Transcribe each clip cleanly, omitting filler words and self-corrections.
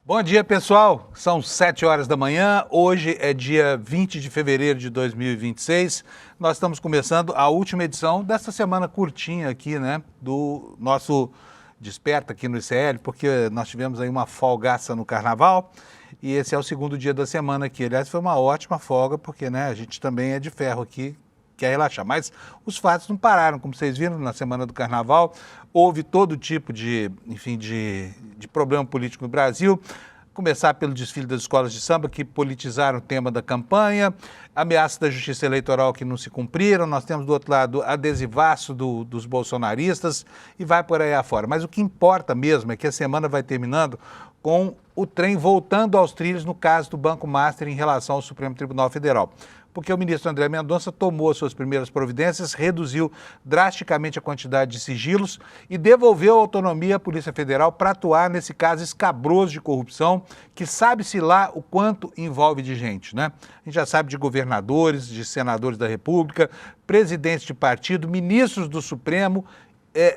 Bom dia, pessoal. São 7 horas da manhã. Hoje é dia 20 de fevereiro de 2026. Nós estamos começando a última edição dessa semana curtinha aqui, né, do nosso Desperta aqui no ICL, porque nós tivemos aí uma folgaça no Carnaval e esse é o segundo dia da semana aqui. Aliás, foi uma ótima folga, porque, né, a gente também é de ferro aqui, quer relaxar. Mas os fatos não pararam, como vocês viram, na semana do Carnaval. Houve todo tipo de, enfim, de problema político no Brasil. Começar pelo desfile das escolas de samba, que politizaram o tema da campanha, ameaças da justiça eleitoral que não se cumpriram, nós temos do outro lado adesivaço dos bolsonaristas e vai por aí afora. Mas o que importa mesmo é que a semana vai terminando com o trem voltando aos trilhos no caso do Banco Master em relação ao Supremo Tribunal Federal. Porque o ministro André Mendonça tomou suas primeiras providências, reduziu drasticamente a quantidade de sigilos e devolveu a autonomia à Polícia Federal para atuar nesse caso escabroso de corrupção, que sabe-se lá o quanto envolve de gente, né? A gente já sabe de governadores, de senadores da República, presidentes de partido, ministros do Supremo,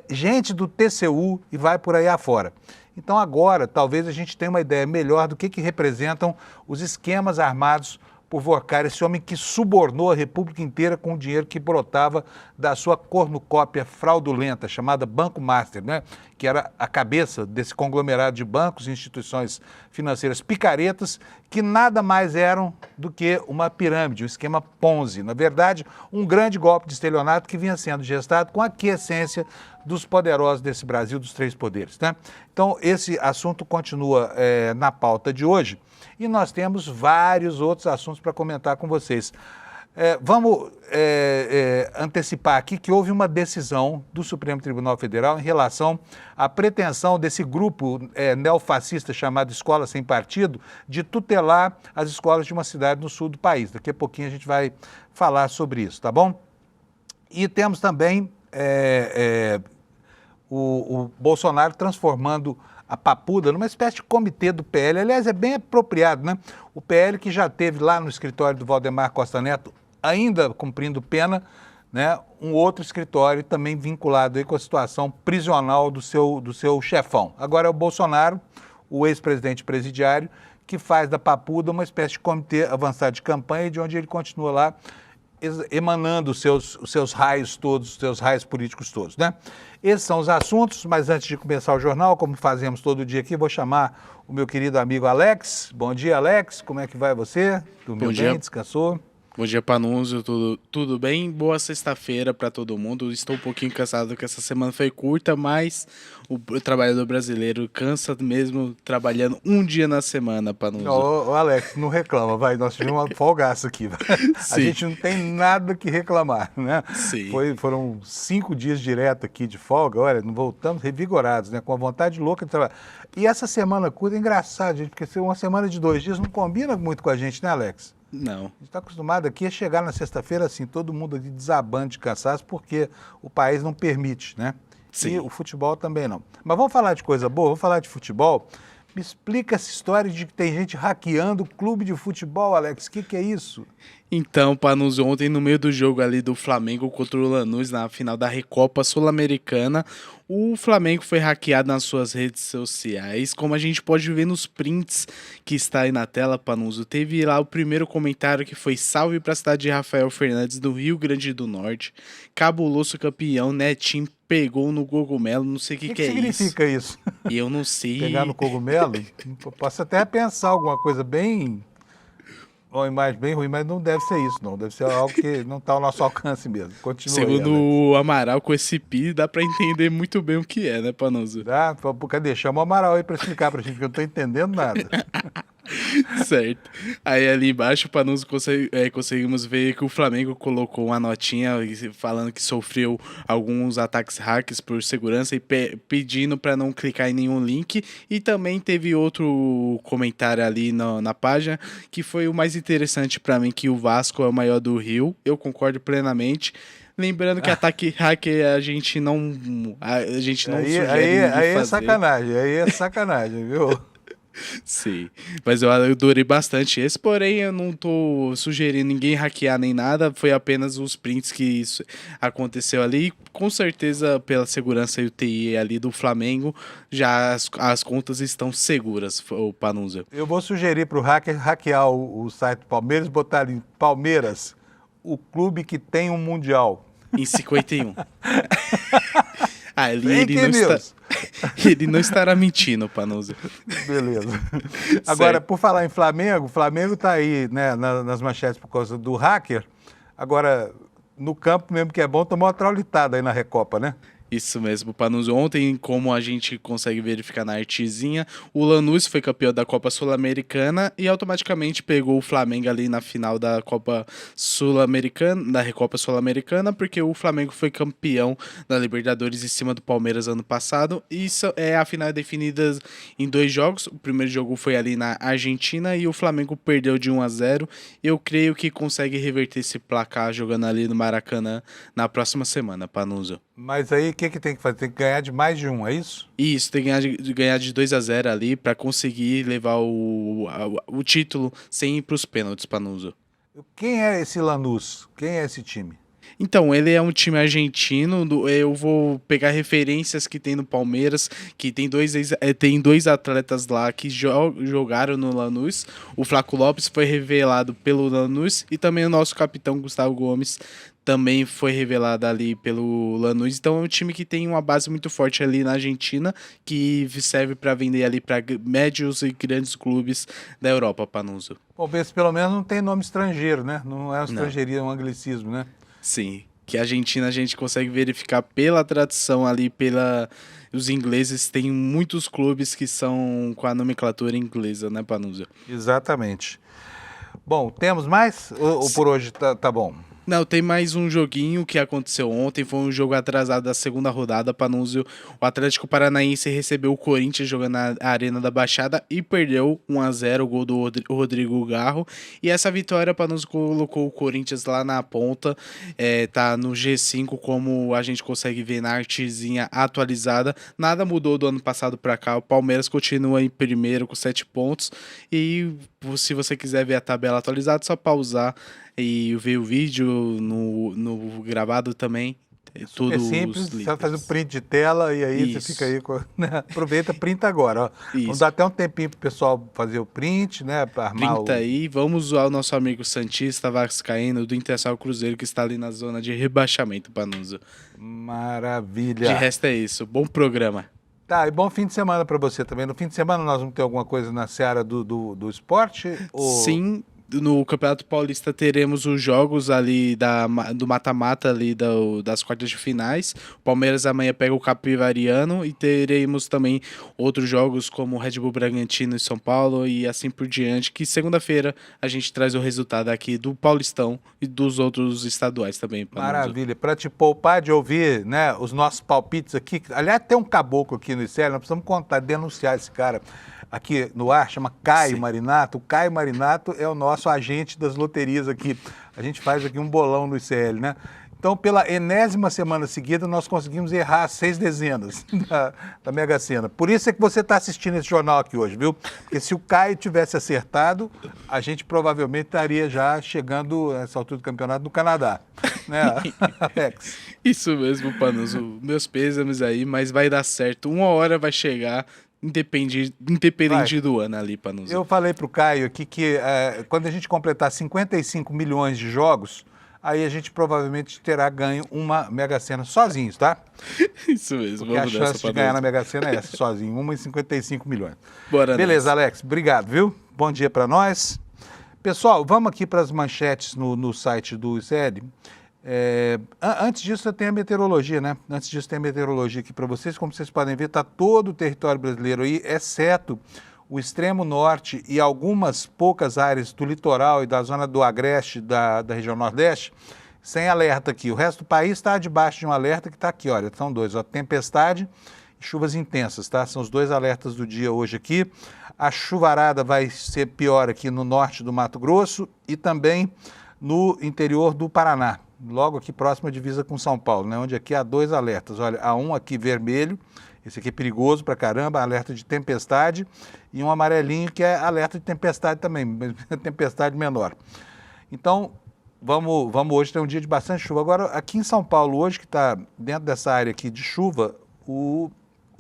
gente do TCU e vai por aí afora. Então agora talvez a gente tenha uma ideia melhor do que representam os esquemas armados por Vorcar, esse homem que subornou a República inteira com o dinheiro que brotava da sua cornucópia fraudulenta, chamada Banco Master, né? Que era a cabeça desse conglomerado de bancos e instituições financeiras picaretas, que nada mais eram do que uma pirâmide, um esquema Ponzi. Na verdade, um grande golpe de estelionato que vinha sendo gestado com a aquiescência dos poderosos desse Brasil, dos três poderes, né? Então, esse assunto continua na pauta de hoje. E nós temos vários outros assuntos para comentar com vocês. Vamos antecipar aqui que houve uma decisão do Supremo Tribunal Federal em relação à pretensão desse grupo neofascista chamado Escola Sem Partido de tutelar as escolas de uma cidade no sul do país. Daqui a pouquinho a gente vai falar sobre isso, tá bom? E temos também o Bolsonaro transformando a Papuda numa espécie de comitê do PL. Aliás, é bem apropriado, né? O PL que já teve lá no escritório do Valdemar Costa Neto, ainda cumprindo pena, né? Um outro escritório também vinculado aí com a situação prisional do seu chefão. Agora é o Bolsonaro, o ex-presidente presidiário, que faz da Papuda uma espécie de comitê avançado de campanha, de onde ele continua lá emanando os seus raios todos, os seus raios políticos todos, né? Esses são os assuntos, mas antes de começar o jornal, como fazemos todo dia aqui, vou chamar o meu querido amigo Alex. Bom dia, Alex, como é que vai você? Dormiu bem, descansou? Bom dia, Panunzio, tudo bem? Boa sexta-feira para todo mundo. Estou um pouquinho cansado que essa semana foi curta, mas o trabalhador brasileiro cansa mesmo trabalhando um dia na semana, Panunzio. Ô, Alex, não reclama, vai, nós tivemos uma folgaça aqui. A gente não tem nada que reclamar, né? Sim. Foram 5 dias direto aqui de folga, olha, voltamos revigorados, né? Com a vontade louca de trabalhar. E essa semana curta é engraçado, gente, porque uma semana de 2 dias não combina muito com a gente, né, Alex? Não. A gente está acostumado aqui a chegar na sexta-feira assim, todo mundo aqui desabando de cansaço, porque o país não permite, né? Sim. E o futebol também não. Mas vamos falar de coisa boa, vamos falar de futebol. Me explica essa história de que tem gente hackeando o clube de futebol, Alex. O que é isso? Então, Panunzio, ontem no meio do jogo ali do Flamengo contra o Lanús, na final da Recopa Sul-Americana, o Flamengo foi hackeado nas suas redes sociais, como a gente pode ver nos prints que está aí na tela, Panunzio. Teve lá o primeiro comentário que foi: salve para a cidade de Rafael Fernandes, do Rio Grande do Norte, cabuloso campeão, Netinho pegou no cogumelo, não sei o que é isso. O que significa isso? E eu não sei. Pegar no cogumelo? Posso até pensar alguma coisa bem... uma imagem bem ruim, mas não deve ser isso, não. Deve ser algo que não está ao nosso alcance mesmo. Continua. Segundo aí, o Amaral, com esse pi, dá pra entender muito bem o que é, né, Panunzio? Dá? Cadê? Chama o Amaral aí para explicar pra gente, porque eu não estou entendendo nada. Certo. Aí ali embaixo, Panunzio, conseguimos ver que o Flamengo colocou uma notinha falando que sofreu alguns ataques hackers por segurança e pedindo para não clicar em nenhum link. E também teve outro comentário ali na página que foi o mais interessante para mim, que o Vasco é o maior do Rio. Eu concordo plenamente. Lembrando que ataque hacker a gente não sugere aí é fazer. sacanagem, viu? Sim, mas eu adorei bastante esse, porém eu não tô sugerindo ninguém hackear nem nada, foi apenas os prints que isso aconteceu ali. Com certeza, pela segurança e o TI ali do Flamengo, já as contas estão seguras, o Panunzio. Eu vou sugerir para o hacker hackear o site do Palmeiras e botar ali Palmeiras, o clube que tem um Mundial. Em 51. Ah, Fake news. Ele não estará mentindo, Panunzio. Beleza. Agora, por falar em Flamengo, o Flamengo está aí, né, nas manchetes por causa do hacker. Agora, no campo mesmo que é bom, tomou uma traulitada aí na Recopa, né? Isso mesmo, Panunzio. Ontem, como a gente consegue verificar na artezinha, o Lanús foi campeão da Copa Sul-Americana e automaticamente pegou o Flamengo ali na final da Copa Sul-Americana, da Recopa Sul-Americana, porque o Flamengo foi campeão da Libertadores em cima do Palmeiras ano passado. Isso é a final definida em 2 jogos. O primeiro jogo foi ali na Argentina e o Flamengo perdeu de 1-0. Eu creio que consegue reverter esse placar jogando ali no Maracanã na próxima semana, Panunzio. Mas aí, o que tem que fazer? Tem que ganhar de mais de um, é isso? Isso, tem que ganhar de 2-0 ali para conseguir levar o título sem ir para os pênaltis, Panunzio. Quem é esse Lanús? Quem é esse time? Então, ele é um time argentino. Eu vou pegar referências que tem no Palmeiras, que tem dois atletas lá que jogaram no Lanús. O Flaco Lopes foi revelado pelo Lanús e também o nosso capitão Gustavo Gomes também foi revelado ali pelo Lanús. Então é um time que tem uma base muito forte ali na Argentina, que serve para vender ali para médios e grandes clubes da Europa, Panunzio. Palmeiras pelo menos não tem nome estrangeiro, né? Não é uma Não. estrangeiria, é um anglicismo, né? Sim, que a Argentina a gente consegue verificar pela tradição ali, os ingleses têm muitos clubes que são com a nomenclatura inglesa, né, Panunzio? Exatamente. Bom, temos mais? Ou por hoje tá bom? Não, tem mais um joguinho que aconteceu ontem, foi um jogo atrasado da segunda rodada, Panunzio. O Atlético Paranaense recebeu o Corinthians jogando na Arena da Baixada e perdeu 1-0, o gol do Rodrigo Garro. E essa vitória, Panunzio, colocou o Corinthians lá na ponta, tá no G5, como a gente consegue ver na artezinha atualizada. Nada mudou do ano passado para cá, o Palmeiras continua em primeiro com 7 pontos. E se você quiser ver a tabela atualizada, é só pausar e ver o vídeo no gravado também. Tudo É simples, você vai fazer um print de tela e aí Isso. você fica aí, né? Aproveita, printa agora. Ó. Vamos dar até um tempinho pro pessoal fazer o print, né? Para armar Printa aí, vamos ao nosso amigo Santista Vascaíno do Internacional Cruzeiro, que está ali na zona de rebaixamento, Panunzio. Maravilha. De resto é isso, bom programa. Tá, e bom fim de semana para você também. No fim de semana nós vamos ter alguma coisa na seara do esporte? Ou... Sim, no Campeonato Paulista teremos os jogos ali do mata-mata ali das quartas de finais. O Palmeiras amanhã pega o Capivariano e teremos também outros jogos como o Red Bull Bragantino e São Paulo e assim por diante, que segunda-feira a gente traz o resultado aqui do Paulistão e dos outros estaduais também. Maravilha, para te poupar de ouvir, né, os nossos palpites aqui. Aliás, tem um caboclo aqui no ICL, nós precisamos denunciar esse cara aqui no ar, chama Caio Sim. Marinato. O Caio Marinato é o nosso agente das loterias aqui. A gente faz aqui um bolão no ICL, né? Então, pela enésima semana seguida, nós conseguimos errar 6 dezenas da Mega Sena. Por isso é que você está assistindo esse jornal aqui hoje, viu? Porque se o Caio tivesse acertado, a gente provavelmente estaria já chegando, nessa altura do campeonato, no Canadá. Né, Alex? Isso mesmo, Panuso. Meus pêsames aí, mas vai dar certo. Uma hora vai chegar. Independente do ano ali, Panuso. Eu falei para o Caio aqui que quando a gente completar 55 milhões de jogos, aí a gente provavelmente terá ganho uma Mega Sena sozinhos, tá? Isso mesmo. Porque a chance de ganhar na Mega Sena é essa, sozinho, 1,55 milhões. Bora. Beleza, Alex, obrigado, viu? Bom dia para nós. Pessoal, vamos aqui para as manchetes no site do ICL. Antes disso, tem a meteorologia, né? Antes disso, tem a meteorologia aqui para vocês. Como vocês podem ver, está todo o território brasileiro aí, exceto o extremo norte e algumas poucas áreas do litoral e da zona do agreste da região nordeste, sem alerta aqui. O resto do país está debaixo de um alerta que está aqui, olha, são dois, ó, tempestade e chuvas intensas, tá? São os dois alertas do dia hoje aqui. A chuvarada vai ser pior aqui no norte do Mato Grosso e também no interior do Paraná, logo aqui próximo à divisa com São Paulo, né? Onde aqui há dois alertas. Olha, há um aqui vermelho, Esse aqui é perigoso pra caramba, alerta de tempestade, e um amarelinho que é alerta de tempestade também, tempestade menor. Então, vamos hoje ter um dia de bastante chuva. Agora, aqui em São Paulo, hoje, que está dentro dessa área aqui de chuva, o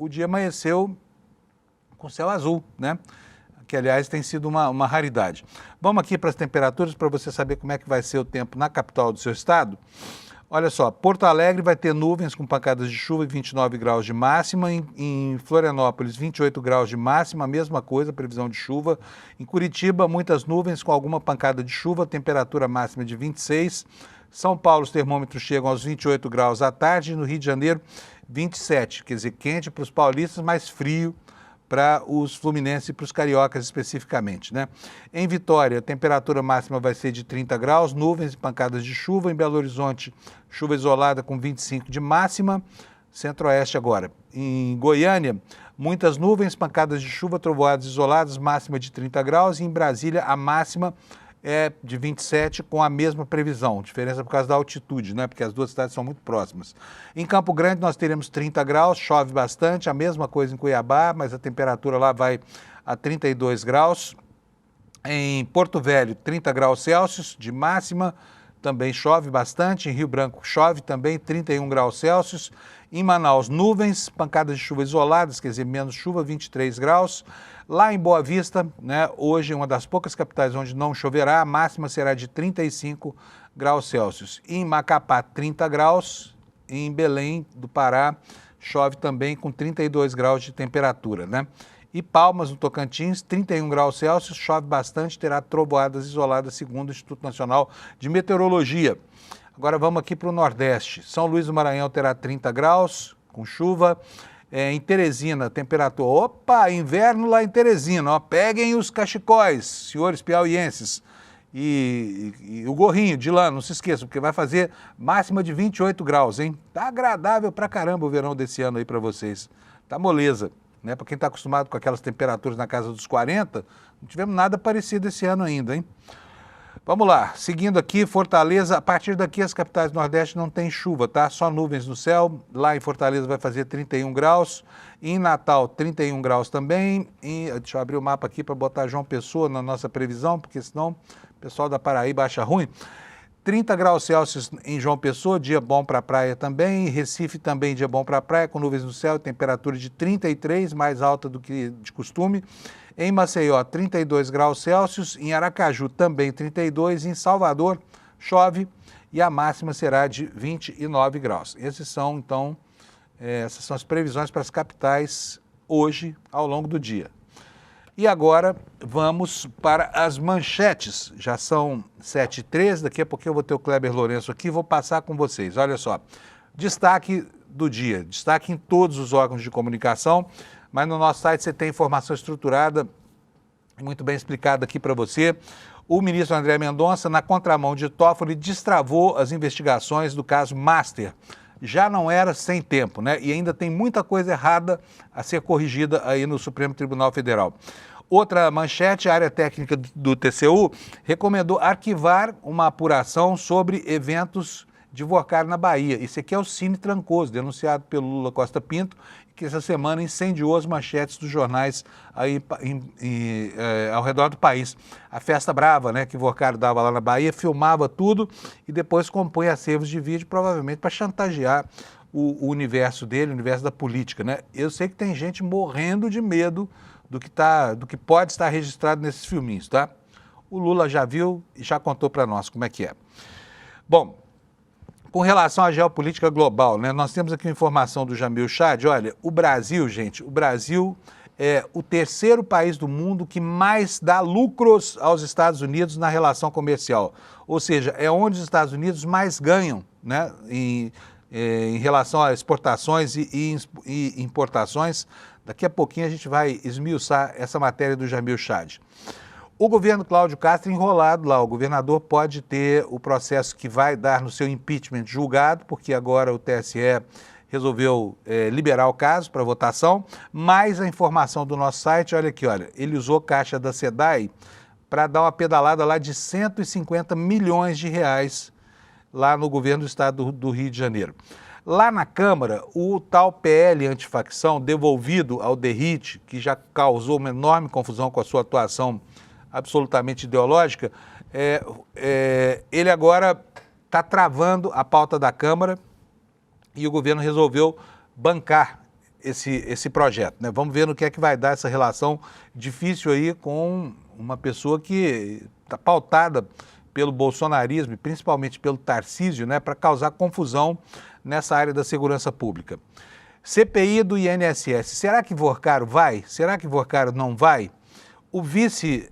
dia amanheceu com céu azul, né? Que, aliás, tem sido uma raridade. Vamos aqui para as temperaturas, para você saber como é que vai ser o tempo na capital do seu estado. Olha só, Porto Alegre vai ter nuvens com pancadas de chuva e 29 graus de máxima. Em Florianópolis, 28 graus de máxima, a mesma coisa, previsão de chuva. Em Curitiba, muitas nuvens com alguma pancada de chuva, temperatura máxima de 26. São Paulo, os termômetros chegam aos 28 graus à tarde. No Rio de Janeiro, 27. Quer dizer, quente para os paulistas, mais frio para os fluminenses e para os cariocas especificamente, né? Em Vitória, a temperatura máxima vai ser de 30 graus, nuvens e pancadas de chuva. Em Belo Horizonte, chuva isolada com 25 de máxima. Centro-Oeste agora. Em Goiânia, muitas nuvens, pancadas de chuva, trovoadas isoladas, máxima de 30 graus. E em Brasília, a máxima é de 27 com a mesma previsão. Diferença por causa da altitude, né? Porque as duas cidades são muito próximas. Em Campo Grande nós teremos 30 graus, chove bastante, a mesma coisa em Cuiabá, mas a temperatura lá vai a 32 graus. Em Porto Velho, 30 graus Celsius de máxima, também chove bastante. Em Rio Branco chove também, 31 graus Celsius. Em Manaus, nuvens, pancadas de chuva isoladas, quer dizer, menos chuva, 23 graus. Lá em Boa Vista, né, hoje uma das poucas capitais onde não choverá, a máxima será de 35 graus Celsius. Em Macapá, 30 graus. Em Belém do Pará, chove também com 32 graus de temperatura, né? E Palmas, no Tocantins, 31 graus Celsius, chove bastante, terá trovoadas isoladas, segundo o Instituto Nacional de Meteorologia. Agora vamos aqui para o Nordeste. São Luís do Maranhão terá 30 graus, com chuva. Em Teresina, temperatura... Opa, inverno lá em Teresina, ó. Peguem os cachecóis, senhores piauienses. E o gorrinho de lã, não se esqueçam, porque vai fazer máxima de 28 graus, hein? Tá agradável pra caramba o verão desse ano aí para vocês. Tá moleza, né? Para quem está acostumado com aquelas temperaturas na casa dos 40, não tivemos nada parecido esse ano ainda, hein? Vamos lá, seguindo aqui, Fortaleza, a partir daqui as capitais do Nordeste não tem chuva, tá? Só nuvens no céu, lá em Fortaleza vai fazer 31 graus, em Natal 31 graus também, deixa eu abrir o mapa aqui para botar João Pessoa na nossa previsão, porque senão o pessoal da Paraíba acha ruim. 30 graus Celsius em João Pessoa, dia bom para a praia também, em Recife também dia bom para a praia, com nuvens no céu, temperatura de 33, mais alta do que de costume. Em Maceió, 32 graus Celsius, em Aracaju também 32, em Salvador chove e a máxima será de 29 graus. Essas são as previsões para as capitais hoje, ao longo do dia. E agora vamos para as manchetes. Já são 7h13, daqui a pouquinho eu vou ter o Kleber Lourenço aqui, vou passar com vocês. Olha só, destaque do dia, destaque em todos os órgãos de comunicação, mas no nosso site você tem informação estruturada e muito bem explicada aqui para você. O ministro André Mendonça, na contramão de Toffoli, destravou as investigações do caso Master. Já não era sem tempo, né? E ainda tem muita coisa errada a ser corrigida aí no Supremo Tribunal Federal. Outra manchete, a área técnica do TCU recomendou arquivar uma apuração sobre eventos de Worcar na Bahia. Esse aqui é o Cine Trancoso, denunciado pelo Lula Costa Pinto, que essa semana incendiou as manchetes dos jornais aí ao redor do país. A festa brava, né, que o Worcar dava lá na Bahia, filmava tudo e depois compõe acervos de vídeo, provavelmente para chantagear o universo dele, o universo da política, né? Eu sei que tem gente morrendo de medo do que pode estar registrado nesses filminhos, tá? O Lula já viu e já contou para nós como é que é. Bom, com relação à geopolítica global, né, nós temos aqui uma informação do Jamil Chad. Olha, o Brasil, gente, o Brasil é o terceiro país do mundo que mais dá lucros aos Estados Unidos na relação comercial. Ou seja, é onde os Estados Unidos mais ganham, né, em relação a exportações e importações. Daqui a pouquinho a gente vai esmiuçar essa matéria do Jamil Chad. O governo Cláudio Castro enrolado lá, o governador pode ter o processo que vai dar no seu impeachment julgado, porque agora o TSE resolveu liberar o caso para votação, mas a informação do nosso site, olha aqui, olha, ele usou caixa da SEDAI para dar uma pedalada lá de 150 milhões de reais lá no governo do estado do Rio de Janeiro. Lá na Câmara, o tal PL antifacção, devolvido ao DERIT, que já causou uma enorme confusão com a sua atuação absolutamente ideológica, ele agora está travando a pauta da Câmara e o governo resolveu bancar esse projeto, né? Vamos ver no que é que vai dar essa relação difícil aí com uma pessoa que está pautada pelo bolsonarismo e principalmente pelo Tarcísio, né, para causar confusão nessa área da segurança pública. CPI do INSS, será que Vorcaro vai? Será que Vorcaro não vai? O vice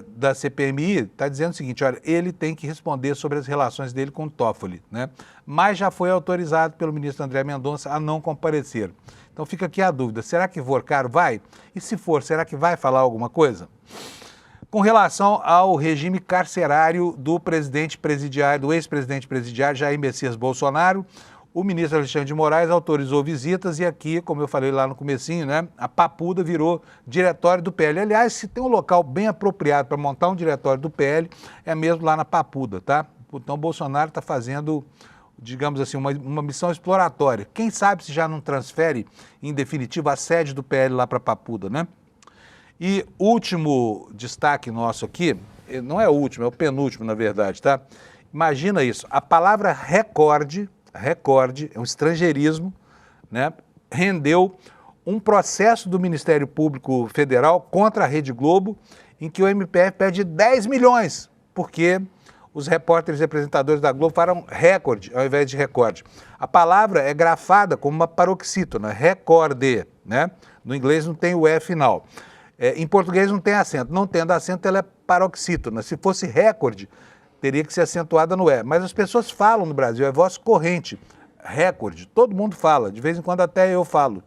da CPMI está dizendo o seguinte, olha, ele tem que responder sobre as relações dele com o Toffoli, né? Mas já foi autorizado pelo ministro André Mendonça a não comparecer. Então fica aqui a dúvida, será que Vorcaro vai? E se for, será que vai falar alguma coisa? Com relação ao regime carcerário do ex-presidente presidiário Jair Messias Bolsonaro, o ministro Alexandre de Moraes autorizou visitas e aqui, como eu falei lá no comecinho, né, a Papuda virou diretório do PL. Aliás, se tem um local bem apropriado para montar um diretório do PL, é mesmo lá na Papuda, tá? Então, o Bolsonaro está fazendo, digamos assim, uma missão exploratória. Quem sabe se já não transfere, em definitivo, a sede do PL lá para Papuda, né? E último destaque nosso aqui, não é o último, é o penúltimo, na verdade, tá? Imagina isso, a palavra recorde, é um estrangeirismo, né? Rendeu um processo do Ministério Público Federal contra a Rede Globo, em que o MPF pede 10 milhões, porque os repórteres e apresentadores da Globo falaram recorde ao invés de recorde. A palavra é grafada como uma paroxítona, recorde, né? No inglês não tem o E final. Em português não tem acento. Não tendo acento, ela é paroxítona. Se fosse recorde, teria que ser acentuada no E. Mas as pessoas falam no Brasil, é voz corrente. Recorde, todo mundo fala. De vez em quando até eu falo.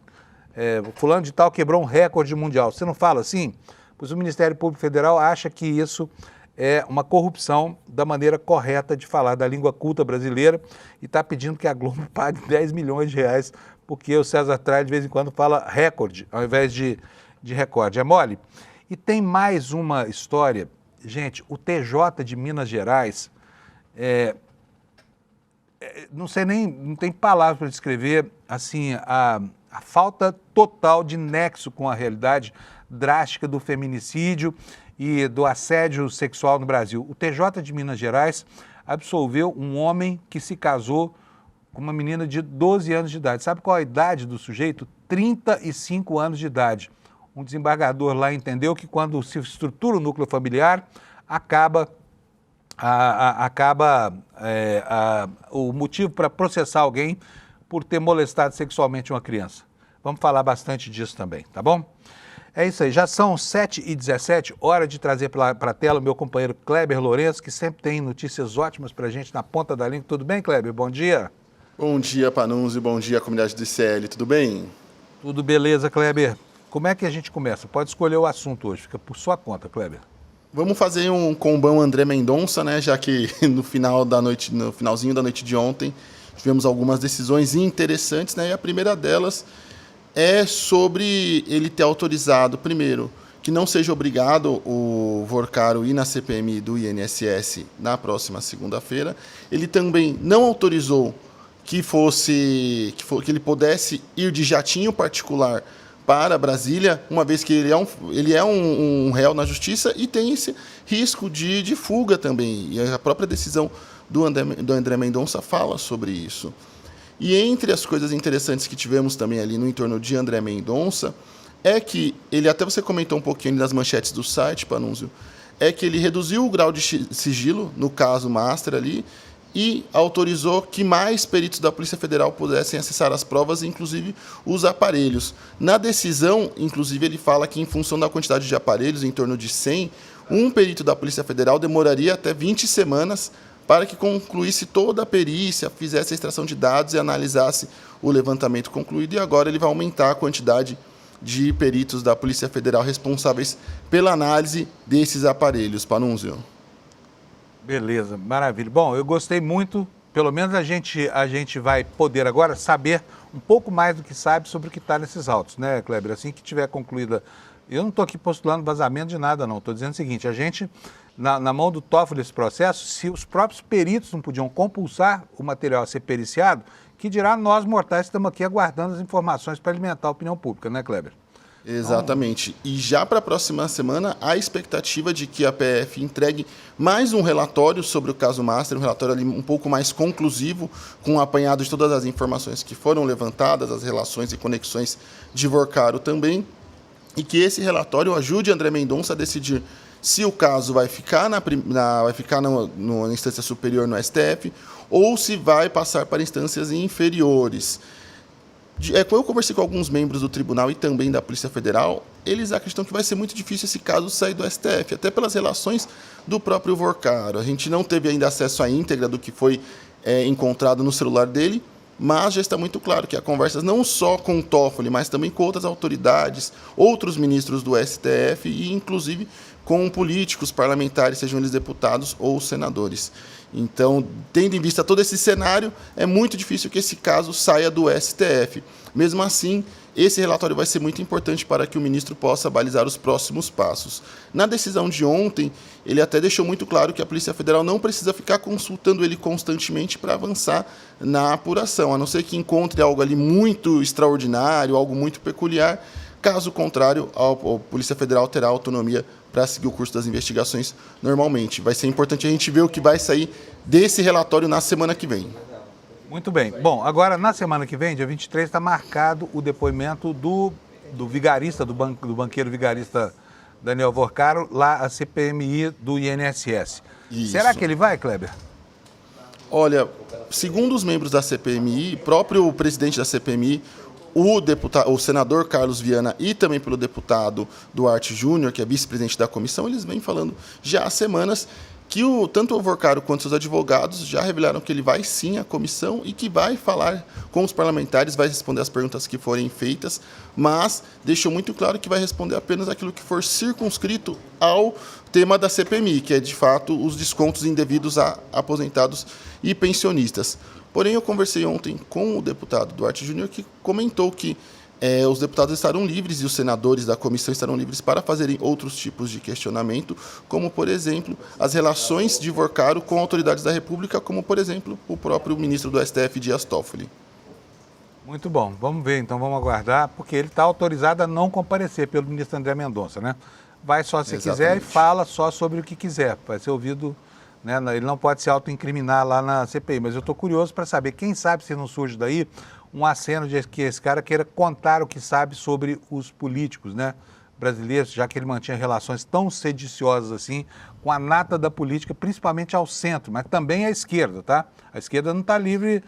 Fulano de tal quebrou um recorde mundial. Você não fala assim? Pois o Ministério Público Federal acha que isso é uma corrupção da maneira correta de falar da língua culta brasileira e está pedindo que a Globo pague 10 milhões de reais, porque o César Trai de vez em quando fala recorde, ao invés de recorde. É mole? E tem mais uma história. Gente, o TJ de Minas Gerais, não sei nem, não tem palavras para descrever, assim, a falta total de nexo com a realidade drástica do feminicídio e do assédio sexual no Brasil. O TJ de Minas Gerais absolveu um homem que se casou com uma menina de 12 anos de idade. Sabe qual a idade do sujeito? 35 anos de idade. Um desembargador lá entendeu que quando se estrutura o núcleo familiar, o motivo para processar alguém por ter molestado sexualmente uma criança. Vamos falar bastante disso também, tá bom? É isso aí, já são 7h17, hora de trazer para a tela o meu companheiro Kleber Lourenço, que sempre tem notícias ótimas para a gente na ponta da língua. Tudo bem, Kleber? Bom dia. Bom dia, Panunzio, bom dia, comunidade do ICL, tudo bem? Tudo beleza, Kleber. Como é que a gente começa? Pode escolher o assunto hoje, fica por sua conta, Kleber. Vamos fazer um combão André Mendonça, né? Já que no finalzinho da noite de ontem, tivemos algumas decisões interessantes, né? E a primeira delas é sobre ele ter autorizado, primeiro, que não seja obrigado o Vorcaro ir na CPMI do INSS na próxima segunda-feira. Ele também não autorizou que ele pudesse ir de jatinho particular para Brasília, uma vez que ele é um réu na justiça e tem esse risco de fuga também. E a própria decisão do André Mendonça fala sobre isso. E entre as coisas interessantes que tivemos também ali no entorno de André Mendonça, é que ele, até você comentou um pouquinho nas manchetes do site, Panunzio, é que ele reduziu o grau de sigilo, no caso Master ali, e autorizou que mais peritos da Polícia Federal pudessem acessar as provas, inclusive os aparelhos. Na decisão, inclusive, ele fala que, em função da quantidade de aparelhos, em torno de 100, um perito da Polícia Federal demoraria até 20 semanas para que concluísse toda a perícia, fizesse a extração de dados e analisasse o levantamento concluído. E agora ele vai aumentar a quantidade de peritos da Polícia Federal responsáveis pela análise desses aparelhos. Panunzio. Beleza, maravilha. Bom, eu gostei muito, pelo menos a gente vai poder agora saber um pouco mais do que sabe sobre o que está nesses autos, né, Kleber? Assim que tiver concluída, eu não estou aqui postulando vazamento de nada, não. Estou dizendo o seguinte, a gente, na mão do Toffoli esse processo, se os próprios peritos não podiam compulsar o material a ser periciado, Que dirá nós mortais que estamos aqui aguardando as informações para alimentar a opinião pública, né, Kleber? Exatamente. E já para a próxima semana, há a expectativa de que a PF entregue mais um relatório sobre o caso Master, um relatório ali um pouco mais conclusivo, com um apanhado de todas as informações que foram levantadas, as relações e conexões de Vorcaro também, e que esse relatório ajude André Mendonça a decidir se o caso vai ficar na instância superior no STF ou se vai passar para instâncias inferiores. Quando eu conversei com alguns membros do tribunal e também da Polícia Federal, eles acreditam que vai ser muito difícil esse caso sair do STF, até pelas relações do próprio Vorcaro. A gente não teve ainda acesso à íntegra do que foi encontrado no celular dele, mas já está muito claro que há conversas não só com o Toffoli, mas também com outras autoridades, outros ministros do STF e, inclusive, com políticos parlamentares, sejam eles deputados ou senadores. Então, tendo em vista todo esse cenário, é muito difícil que esse caso saia do STF. Mesmo assim, esse relatório vai ser muito importante para que o ministro possa balizar os próximos passos. Na decisão de ontem, ele até deixou muito claro que a Polícia Federal não precisa ficar consultando ele constantemente para avançar na apuração, a não ser que encontre algo ali muito extraordinário, algo muito peculiar. Caso contrário, a Polícia Federal terá autonomia para seguir o curso das investigações normalmente. Vai ser importante a gente ver o que vai sair desse relatório na semana que vem. Muito bem. Bom, agora na semana que vem, dia 23, está marcado o depoimento do vigarista, do banqueiro vigarista Daniel Vorcaro, lá a CPMI do INSS. Isso. Será que ele vai, Kleber? Olha, segundo os membros da CPMI, próprio presidente da CPMI, o senador Carlos Viana e também pelo deputado Duarte Júnior, que é vice-presidente da comissão, eles vêm falando já há semanas que tanto o Vorcaro quanto seus advogados já revelaram que ele vai sim à comissão e que vai falar com os parlamentares, vai responder as perguntas que forem feitas, mas deixou muito claro que vai responder apenas aquilo que for circunscrito ao tema da CPMI, que é, de fato, os descontos indevidos a aposentados e pensionistas. Porém, eu conversei ontem com o deputado Duarte Júnior, que comentou que os deputados estarão livres e os senadores da comissão estarão livres para fazerem outros tipos de questionamento, como, por exemplo, as relações de Vorcaro com autoridades da República, como, por exemplo, o próprio ministro do STF, Dias Toffoli. Muito bom. Vamos ver, então, vamos aguardar, porque ele está autorizado a não comparecer pelo ministro André Mendonça, né? Vai só se quiser e fala só sobre o que quiser. Vai ser ouvido, né? Ele não pode se autoincriminar lá na CPI, mas eu estou curioso para saber, quem sabe se não surge daí um aceno de que esse cara queira contar o que sabe sobre os políticos, né, brasileiros, já que ele mantinha relações tão sediciosas assim com a nata da política, principalmente ao centro, mas também à esquerda, tá? A esquerda não está livre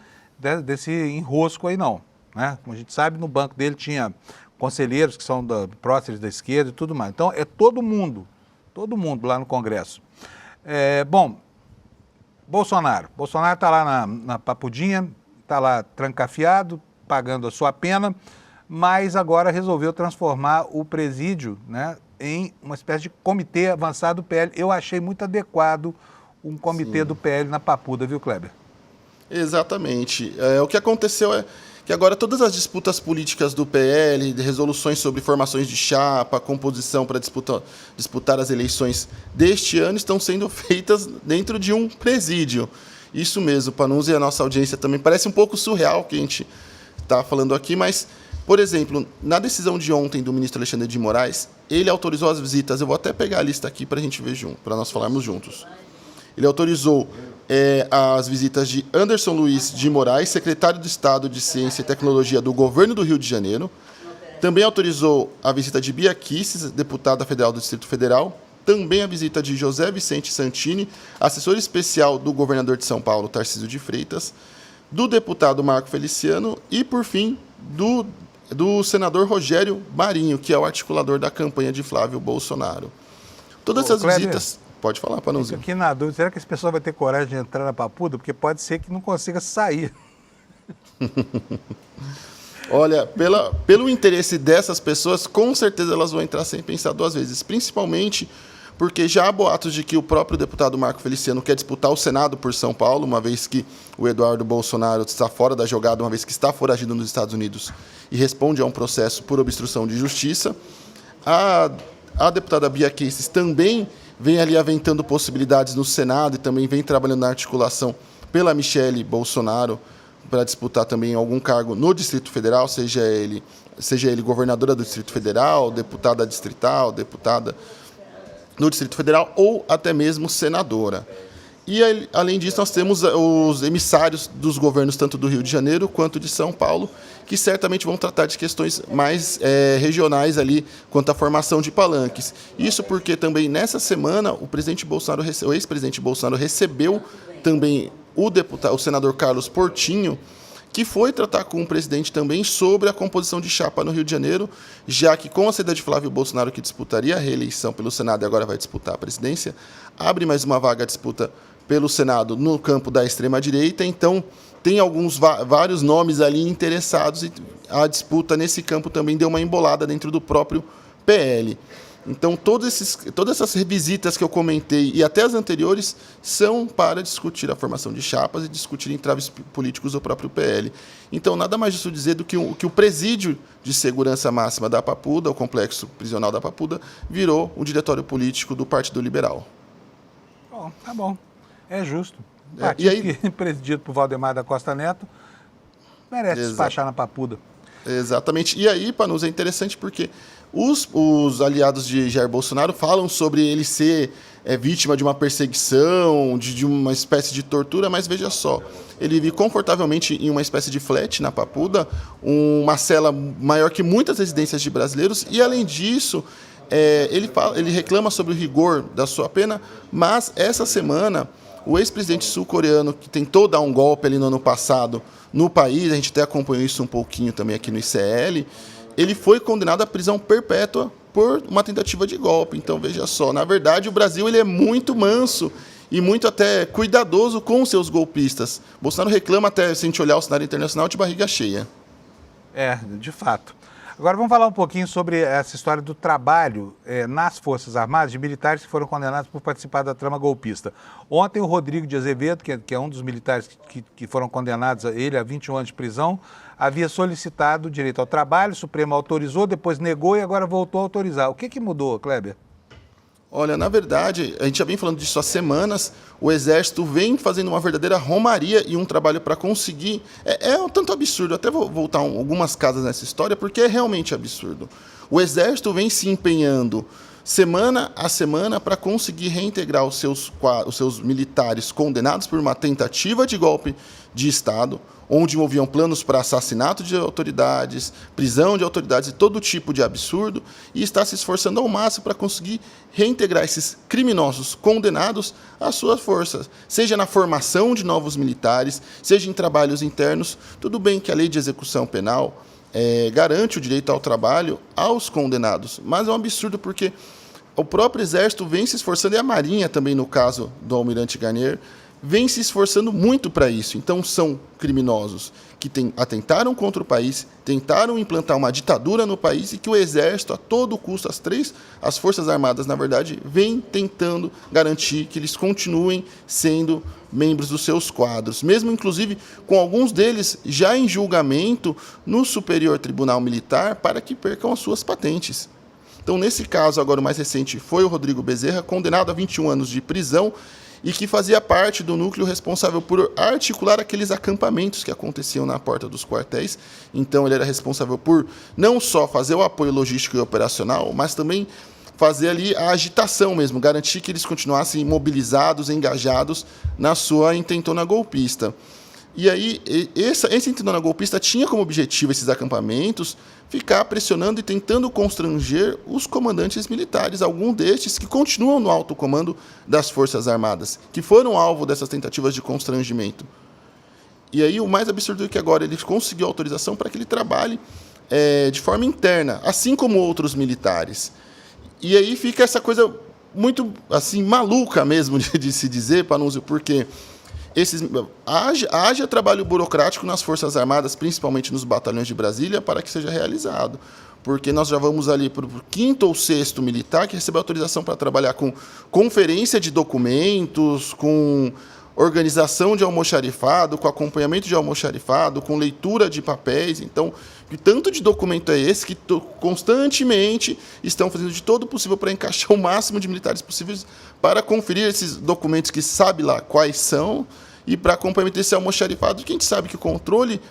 desse enrosco aí, não, né? Como a gente sabe, no banco dele tinha conselheiros que são próceres da esquerda e tudo mais. Então, é todo mundo lá no Congresso. Bom, Bolsonaro está lá na papudinha, está lá trancafiado, pagando a sua pena, mas agora resolveu transformar o presídio, né, em uma espécie de comitê avançado do PL. Eu achei muito adequado um comitê do PL na Papuda, viu, Kleber? Exatamente. O que aconteceu é que agora todas as disputas políticas do PL, de resoluções sobre formações de chapa, composição para disputar as eleições deste ano, estão sendo feitas dentro de um presídio. Isso mesmo, Panunzi, e a nossa audiência também parece um pouco surreal o que a gente está falando aqui, mas, por exemplo, na decisão de ontem do ministro Alexandre de Moraes, ele autorizou as visitas, eu vou até pegar a lista aqui para a gente ver junto, para nós falarmos juntos. Ele autorizou as visitas de Anderson Luiz de Moraes, secretário de Estado de Ciência e Tecnologia do Governo do Rio de Janeiro. Também autorizou a visita de Bia Kicis, deputada federal do Distrito Federal. Também a visita de José Vicente Santini, assessor especial do governador de São Paulo, Tarcísio de Freitas, do deputado Marco Feliciano e, por fim, do senador Rogério Marinho, que é o articulador da campanha de Flávio Bolsonaro. Todas essas visitas... Pode falar, Panunzinho. Fico aqui na dúvida, será que esse pessoal vai ter coragem de entrar na Papuda? Porque pode ser que não consiga sair. Olha, pelo interesse dessas pessoas, com certeza elas vão entrar sem pensar duas vezes, principalmente porque já há boatos de que o próprio deputado Marco Feliciano quer disputar o Senado por São Paulo, uma vez que o Eduardo Bolsonaro está fora da jogada, uma vez que está foragido nos Estados Unidos e responde a um processo por obstrução de justiça. A deputada Bia Kicis também vem ali aventando possibilidades no Senado e também vem trabalhando na articulação pela Michelle Bolsonaro para disputar também algum cargo no Distrito Federal, seja ele governadora do Distrito Federal, deputada distrital, deputada no Distrito Federal ou até mesmo senadora. E, além disso, nós temos os emissários dos governos tanto do Rio de Janeiro quanto de São Paulo, que certamente vão tratar de questões mais regionais ali quanto à formação de palanques. Isso porque também nessa semana o ex-presidente Bolsonaro recebeu também o senador Carlos Portinho, que foi tratar com o presidente também sobre a composição de chapa no Rio de Janeiro, já que com a saída de Flávio Bolsonaro, que disputaria a reeleição pelo Senado e agora vai disputar a presidência, abre mais uma vaga à disputa pelo Senado no campo da extrema-direita, então tem vários nomes ali interessados e a disputa nesse campo também deu uma embolada dentro do próprio PL. Então, todas essas revisitas que eu comentei e até as anteriores são para discutir a formação de chapas e discutir entraves políticos do próprio PL. Então, nada mais justo dizer do que o presídio de segurança máxima da Papuda, o complexo prisional da Papuda, virou o diretório político do Partido Liberal. Bom, tá bom. É justo. E aí, que presidido por Valdemar da Costa Neto merece despachar na Papuda. Exatamente. E aí, Panuso, é interessante porque os aliados de Jair Bolsonaro falam sobre ele ser vítima de uma perseguição, de uma espécie de tortura, mas veja só, ele vive confortavelmente em uma espécie de flat na Papuda, uma cela maior que muitas residências de brasileiros, e além disso, ele reclama sobre o rigor da sua pena, mas essa semana o ex-presidente sul-coreano, que tentou dar um golpe ali no ano passado no país, a gente até acompanhou isso um pouquinho também aqui no ICL, ele foi condenado à prisão perpétua por uma tentativa de golpe. Então, veja só, na verdade, o Brasil ele é muito manso e muito até cuidadoso com os seus golpistas. Bolsonaro reclama até, se a gente olhar o cenário internacional, de barriga cheia. De fato. Agora vamos falar um pouquinho sobre essa história do trabalho nas Forças Armadas de militares que foram condenados por participar da trama golpista. Ontem o Rodrigo de Azevedo, que é um dos militares que foram condenados a 21 anos de prisão, havia solicitado direito ao trabalho, o Supremo autorizou, depois negou e agora voltou a autorizar. O que mudou, Kleber? Olha, na verdade, a gente já vem falando disso há semanas, o Exército vem fazendo uma verdadeira romaria e um trabalho para conseguir... É um tanto absurdo, até vou voltar algumas casas nessa história, porque é realmente absurdo. O Exército vem se empenhando semana a semana para conseguir reintegrar os seus militares condenados por uma tentativa de golpe de Estado, onde envolviam planos para assassinato de autoridades, prisão de autoridades e todo tipo de absurdo, e está se esforçando ao máximo para conseguir reintegrar esses criminosos condenados às suas forças, seja na formação de novos militares, seja em trabalhos internos. Tudo bem que a lei de execução penal garante o direito ao trabalho aos condenados, mas é um absurdo porque o próprio Exército vem se esforçando, e a Marinha também, no caso do Almirante Garnier, vem se esforçando muito para isso. Então, são criminosos que atentaram contra o país, tentaram implantar uma ditadura no país e que o Exército, a todo custo, as Forças Armadas, na verdade, vem tentando garantir que eles continuem sendo membros dos seus quadros, mesmo, inclusive, com alguns deles já em julgamento no Superior Tribunal Militar para que percam as suas patentes. Então, nesse caso, agora o mais recente, foi o Rodrigo Bezerra, condenado a 21 anos de prisão, e que fazia parte do núcleo responsável por articular aqueles acampamentos que aconteciam na porta dos quartéis. Então, ele era responsável por não só fazer o apoio logístico e operacional, mas também fazer ali a agitação mesmo, garantir que eles continuassem mobilizados, engajados na sua intentona golpista. E aí, esse intentona golpista tinha como objetivo esses acampamentos ficar pressionando e tentando constranger os comandantes militares, alguns destes que continuam no alto comando das Forças Armadas, que foram alvo dessas tentativas de constrangimento. E aí, o mais absurdo é que agora ele conseguiu autorização para que ele trabalhe de forma interna, assim como outros militares. E aí fica essa coisa muito assim maluca mesmo de se dizer, Panunzio, porque haja trabalho burocrático nas Forças Armadas, principalmente nos batalhões de Brasília, para que seja realizado. Porque nós já vamos ali para o 5º ou 6º militar que recebeu autorização para trabalhar com conferência de documentos, com organização de almoxarifado, com acompanhamento de almoxarifado, com leitura de papéis. Então, que tanto de documento é esse que constantemente estão fazendo de todo o possível para encaixar o máximo de militares possíveis para conferir esses documentos que sabe lá quais são e para comprometer esse almoxarifado, que a gente sabe que o controle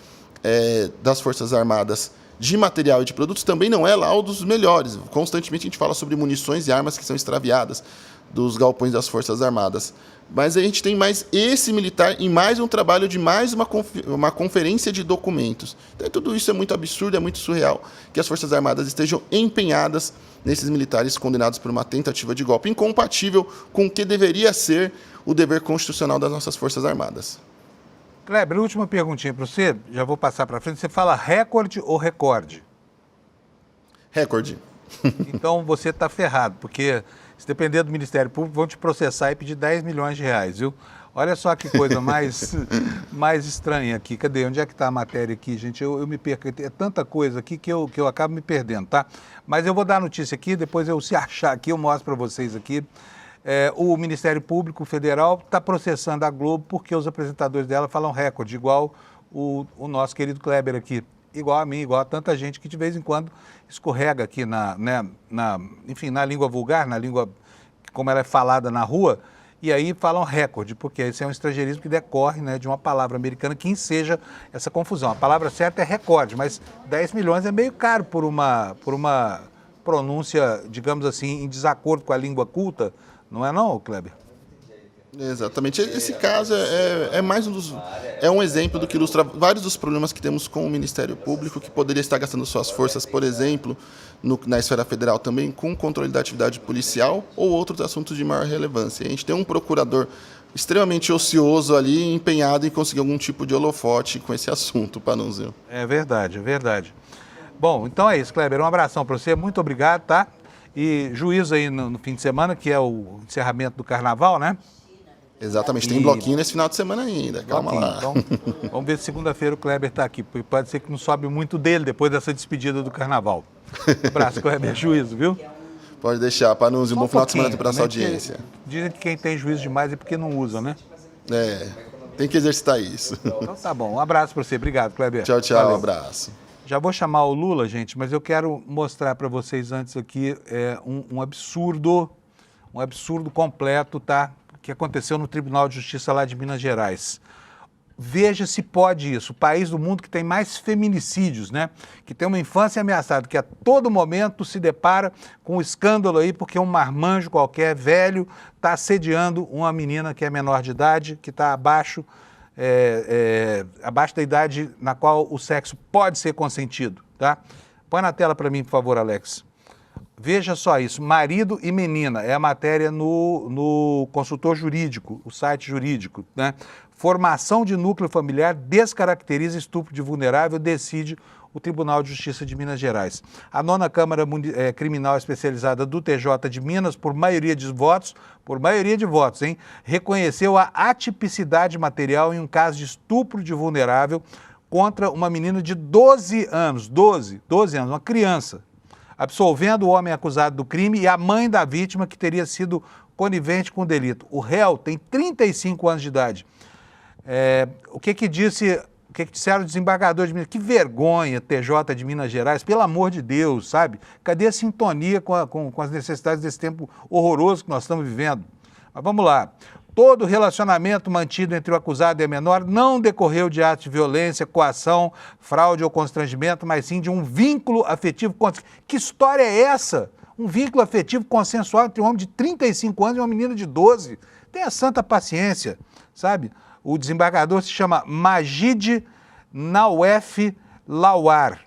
das Forças Armadas de material e de produtos também não é lá o dos melhores. Constantemente a gente fala sobre munições e armas que são extraviadas dos galpões das Forças Armadas. Mas a gente tem mais esse militar e mais um trabalho de mais uma conferência de documentos. Então, tudo isso é muito absurdo, é muito surreal que as Forças Armadas estejam empenhadas nesses militares condenados por uma tentativa de golpe, incompatível com o que deveria ser o dever constitucional das nossas Forças Armadas. Kleber, última perguntinha para você, já vou passar para frente. Você fala recorde ou recorde? Recorde. Então você está ferrado, porque se depender do Ministério Público, vão te processar e pedir 10 milhões de reais, viu? Olha só que coisa mais estranha aqui. Cadê? Onde é que está a matéria aqui, gente? Eu me perco. É tanta coisa aqui que eu acabo me perdendo, tá? Mas eu vou dar a notícia aqui, depois se achar aqui, eu mostro para vocês aqui. O Ministério Público Federal está processando a Globo porque os apresentadores dela falam recorde, igual o nosso querido Kleber aqui. Igual a mim, igual a tanta gente que de vez em quando escorrega aqui enfim, na língua vulgar, na língua como ela é falada na rua, e aí falam recorde, porque esse é um estrangeirismo que decorre, né, de uma palavra americana que enseja essa confusão. A palavra certa é recorde, mas 10 milhões é meio caro por uma pronúncia, digamos assim, em desacordo com a língua culta, não é não, Kleber? Exatamente. Esse caso é mais um exemplo do que ilustra vários dos problemas que temos com o Ministério Público, que poderia estar gastando suas forças, por exemplo, na esfera federal também, com controle da atividade policial ou outros assuntos de maior relevância. A gente tem um procurador extremamente ocioso ali, empenhado em conseguir algum tipo de holofote com esse assunto, Panunzio. É verdade, é verdade. Bom, então é isso, Kleber. Um abração para você, muito obrigado, tá? E juízo aí no fim de semana, que é o encerramento do Carnaval, né? Exatamente, tem bloquinho nesse final de semana ainda, calma lá. Então, vamos ver se segunda-feira o Kleber está aqui, porque pode ser que não sobe muito dele depois dessa despedida do Carnaval. Um abraço, Kleber, juízo, viu? Pode deixar, Panunzio, um bom final de semana para a nossa né? audiência. Dizem que quem tem juízo demais é porque não usa, né? Tem que exercitar isso. Então tá bom, um abraço para você, obrigado, Kleber. Tchau, tchau, Valeu. um abraço. Já vou chamar o Lula, gente, mas eu quero mostrar para vocês antes aqui um absurdo completo, tá? Que aconteceu no Tribunal de Justiça lá de Minas Gerais. Veja se pode isso. O país do mundo que tem mais feminicídios, né? Que tem uma infância ameaçada, que a todo momento se depara com um escândalo aí, porque um marmanjo qualquer, velho, está assediando uma menina que é menor de idade, que está abaixo da idade na qual o sexo pode ser consentido, tá? Põe na tela para mim, por favor, Alex. Veja só isso, marido e menina, é a matéria no Consultor Jurídico, o site jurídico, né? Formação de núcleo familiar descaracteriza estupro de vulnerável, decide o Tribunal de Justiça de Minas Gerais. A 9ª Câmara Criminal Especializada do TJ de Minas, por maioria de votos, hein, reconheceu a atipicidade material em um caso de estupro de vulnerável contra uma menina de 12 anos, uma criança, absolvendo o homem acusado do crime e a mãe da vítima que teria sido conivente com o delito. O réu tem 35 anos de idade. O que disseram os desembargadores de Minas? Que vergonha, TJ de Minas Gerais, pelo amor de Deus, sabe? Cadê a sintonia com as necessidades desse tempo horroroso que nós estamos vivendo? Mas vamos lá. Todo relacionamento mantido entre o acusado e a menor não decorreu de atos de violência, coação, fraude ou constrangimento, mas sim de um vínculo afetivo. Que história é essa? Um vínculo afetivo consensual entre um homem de 35 anos e uma menina de 12. Tenha santa paciência, sabe? O desembargador se chama Majid Nawef Lawar.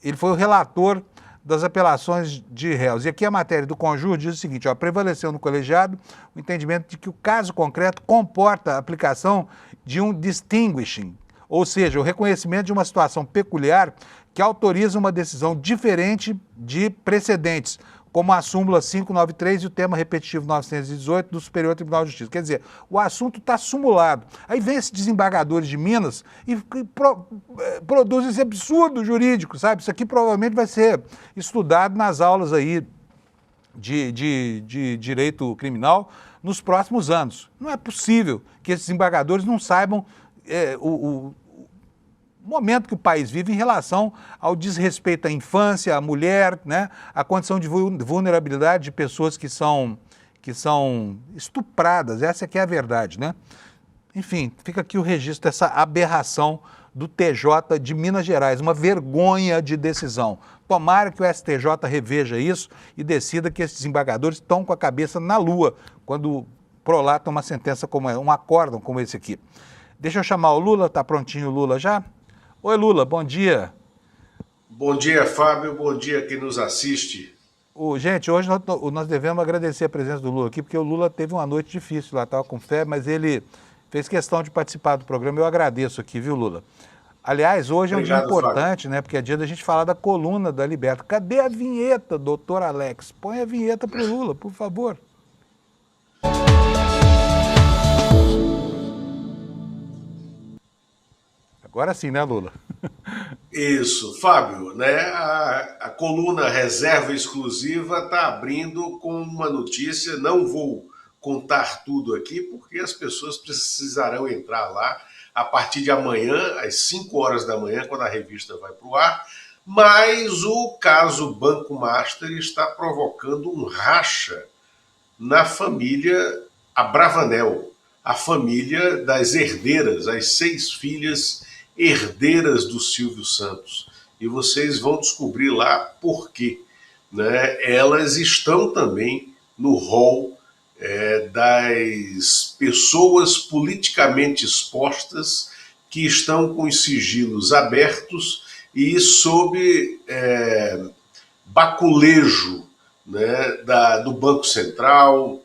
Ele foi o relator das apelações de réus. E aqui a matéria do Conjur diz o seguinte, prevaleceu no colegiado o entendimento de que o caso concreto comporta a aplicação de um distinguishing, ou seja, o reconhecimento de uma situação peculiar que autoriza uma decisão diferente de precedentes, como a súmula 593 e o tema repetitivo 918 do Superior Tribunal de Justiça. Quer dizer, o assunto está sumulado. Aí vem esses desembargadores de Minas e produz esse absurdo jurídico, sabe? Isso aqui provavelmente vai ser estudado nas aulas aí de direito criminal nos próximos anos. Não é possível que esses desembargadores não saibam o momento que o país vive em relação ao desrespeito à infância, à mulher, né, à condição de vulnerabilidade de pessoas que são estupradas. Essa que é a verdade, né? Enfim, fica aqui o registro dessa aberração do TJ de Minas Gerais, uma vergonha de decisão. Tomara que o STJ reveja isso e decida que esses desembargadores estão com a cabeça na lua quando prolatam uma sentença como um acórdão como esse aqui. Deixa eu chamar o Lula, tá prontinho o Lula já? Oi, Lula, bom dia. Bom dia, Fábio, bom dia quem nos assiste. Gente, hoje nós devemos agradecer a presença do Lula aqui, porque o Lula teve uma noite difícil lá, estava com febre, mas ele fez questão de participar do programa. Eu agradeço aqui, viu, Lula? Aliás, hoje é um dia importante, Fábio, né? Porque é dia da gente falar da coluna da Liberta. Cadê a vinheta, doutor Alex? Põe a vinheta para o Lula, por favor. Agora sim, né, Lula? Isso, Fábio, né? A coluna Reserva Exclusiva está abrindo com uma notícia. Não vou contar tudo aqui, porque as pessoas precisarão entrar lá a partir de amanhã, às 5 horas da manhã, quando a revista vai para o ar. Mas o caso Banco Master está provocando um racha na família Abravanel, a família das herdeiras, as 6 filhas herdeiras do Silvio Santos. E vocês vão descobrir lá por quê, né? Elas estão também no rol das pessoas politicamente expostas que estão com os sigilos abertos e sob baculejo, né, do Banco Central,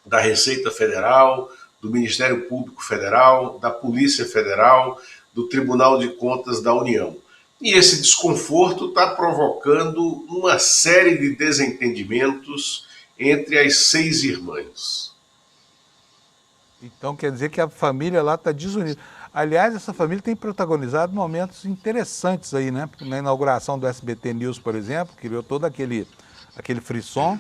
da Receita Federal, do Ministério Público Federal, da Polícia Federal, do Tribunal de Contas da União. E esse desconforto está provocando uma série de desentendimentos entre as 6 irmãs. Então quer dizer que a família lá está desunida. Aliás, essa família tem protagonizado momentos interessantes aí, né? Na inauguração do SBT News, por exemplo, criou todo aquele frisson.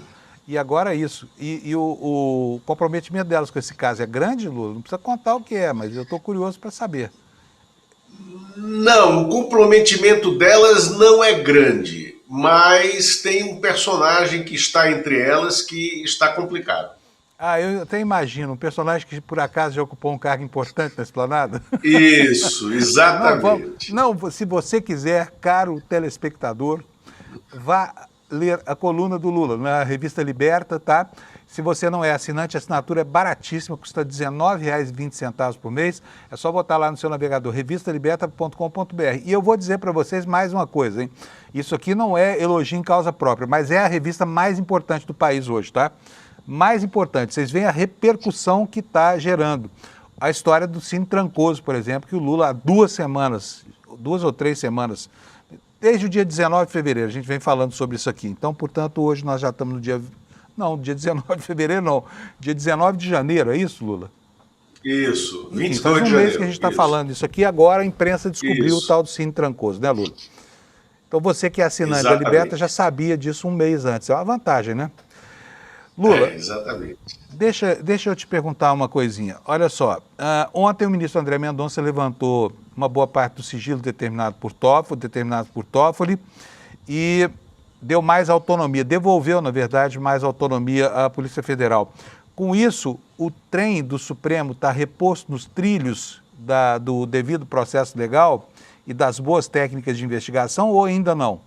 E agora isso. E o comprometimento delas com esse caso é grande, Lula? Não precisa contar o que é, mas eu estou curioso para saber. Não, o comprometimento delas não é grande, mas tem um personagem que está entre elas que está complicado. Eu até imagino, um personagem que por acaso já ocupou um cargo importante na Esplanada. Isso, exatamente. Não, se você quiser, caro telespectador, vá ler a coluna do Lula na revista Liberta, tá? Se você não é assinante, a assinatura é baratíssima, custa R$19,20 por mês. É só botar lá no seu navegador, revistaliberta.com.br. E eu vou dizer para vocês mais uma coisa, hein? Isso aqui não é elogio em causa própria, mas é a revista mais importante do país hoje, tá? Mais importante, vocês veem a repercussão que está gerando. A história do Cine Trancoso, por exemplo, que o Lula há 2 ou 3 semanas, desde o dia 19 de fevereiro, a gente vem falando sobre isso aqui. Então, portanto, hoje nós já estamos no dia 19 de fevereiro não, dia 19 de janeiro, é isso, Lula? Isso, 22 de janeiro. Faz um mês que a gente está falando isso aqui, agora a imprensa descobriu o tal do Cine Trancoso, né, Lula? Então você que é assinante da Liberta já sabia disso um mês antes, é uma vantagem, né? Lula, exatamente. Deixa eu te perguntar uma coisinha. Olha só, ontem o ministro André Mendonça levantou uma boa parte do sigilo determinado por Toffoli, e deu mais autonomia, devolveu, na verdade, mais autonomia à Polícia Federal. Com isso, o trem do Supremo está reposto nos trilhos do devido processo legal e das boas técnicas de investigação ou ainda não?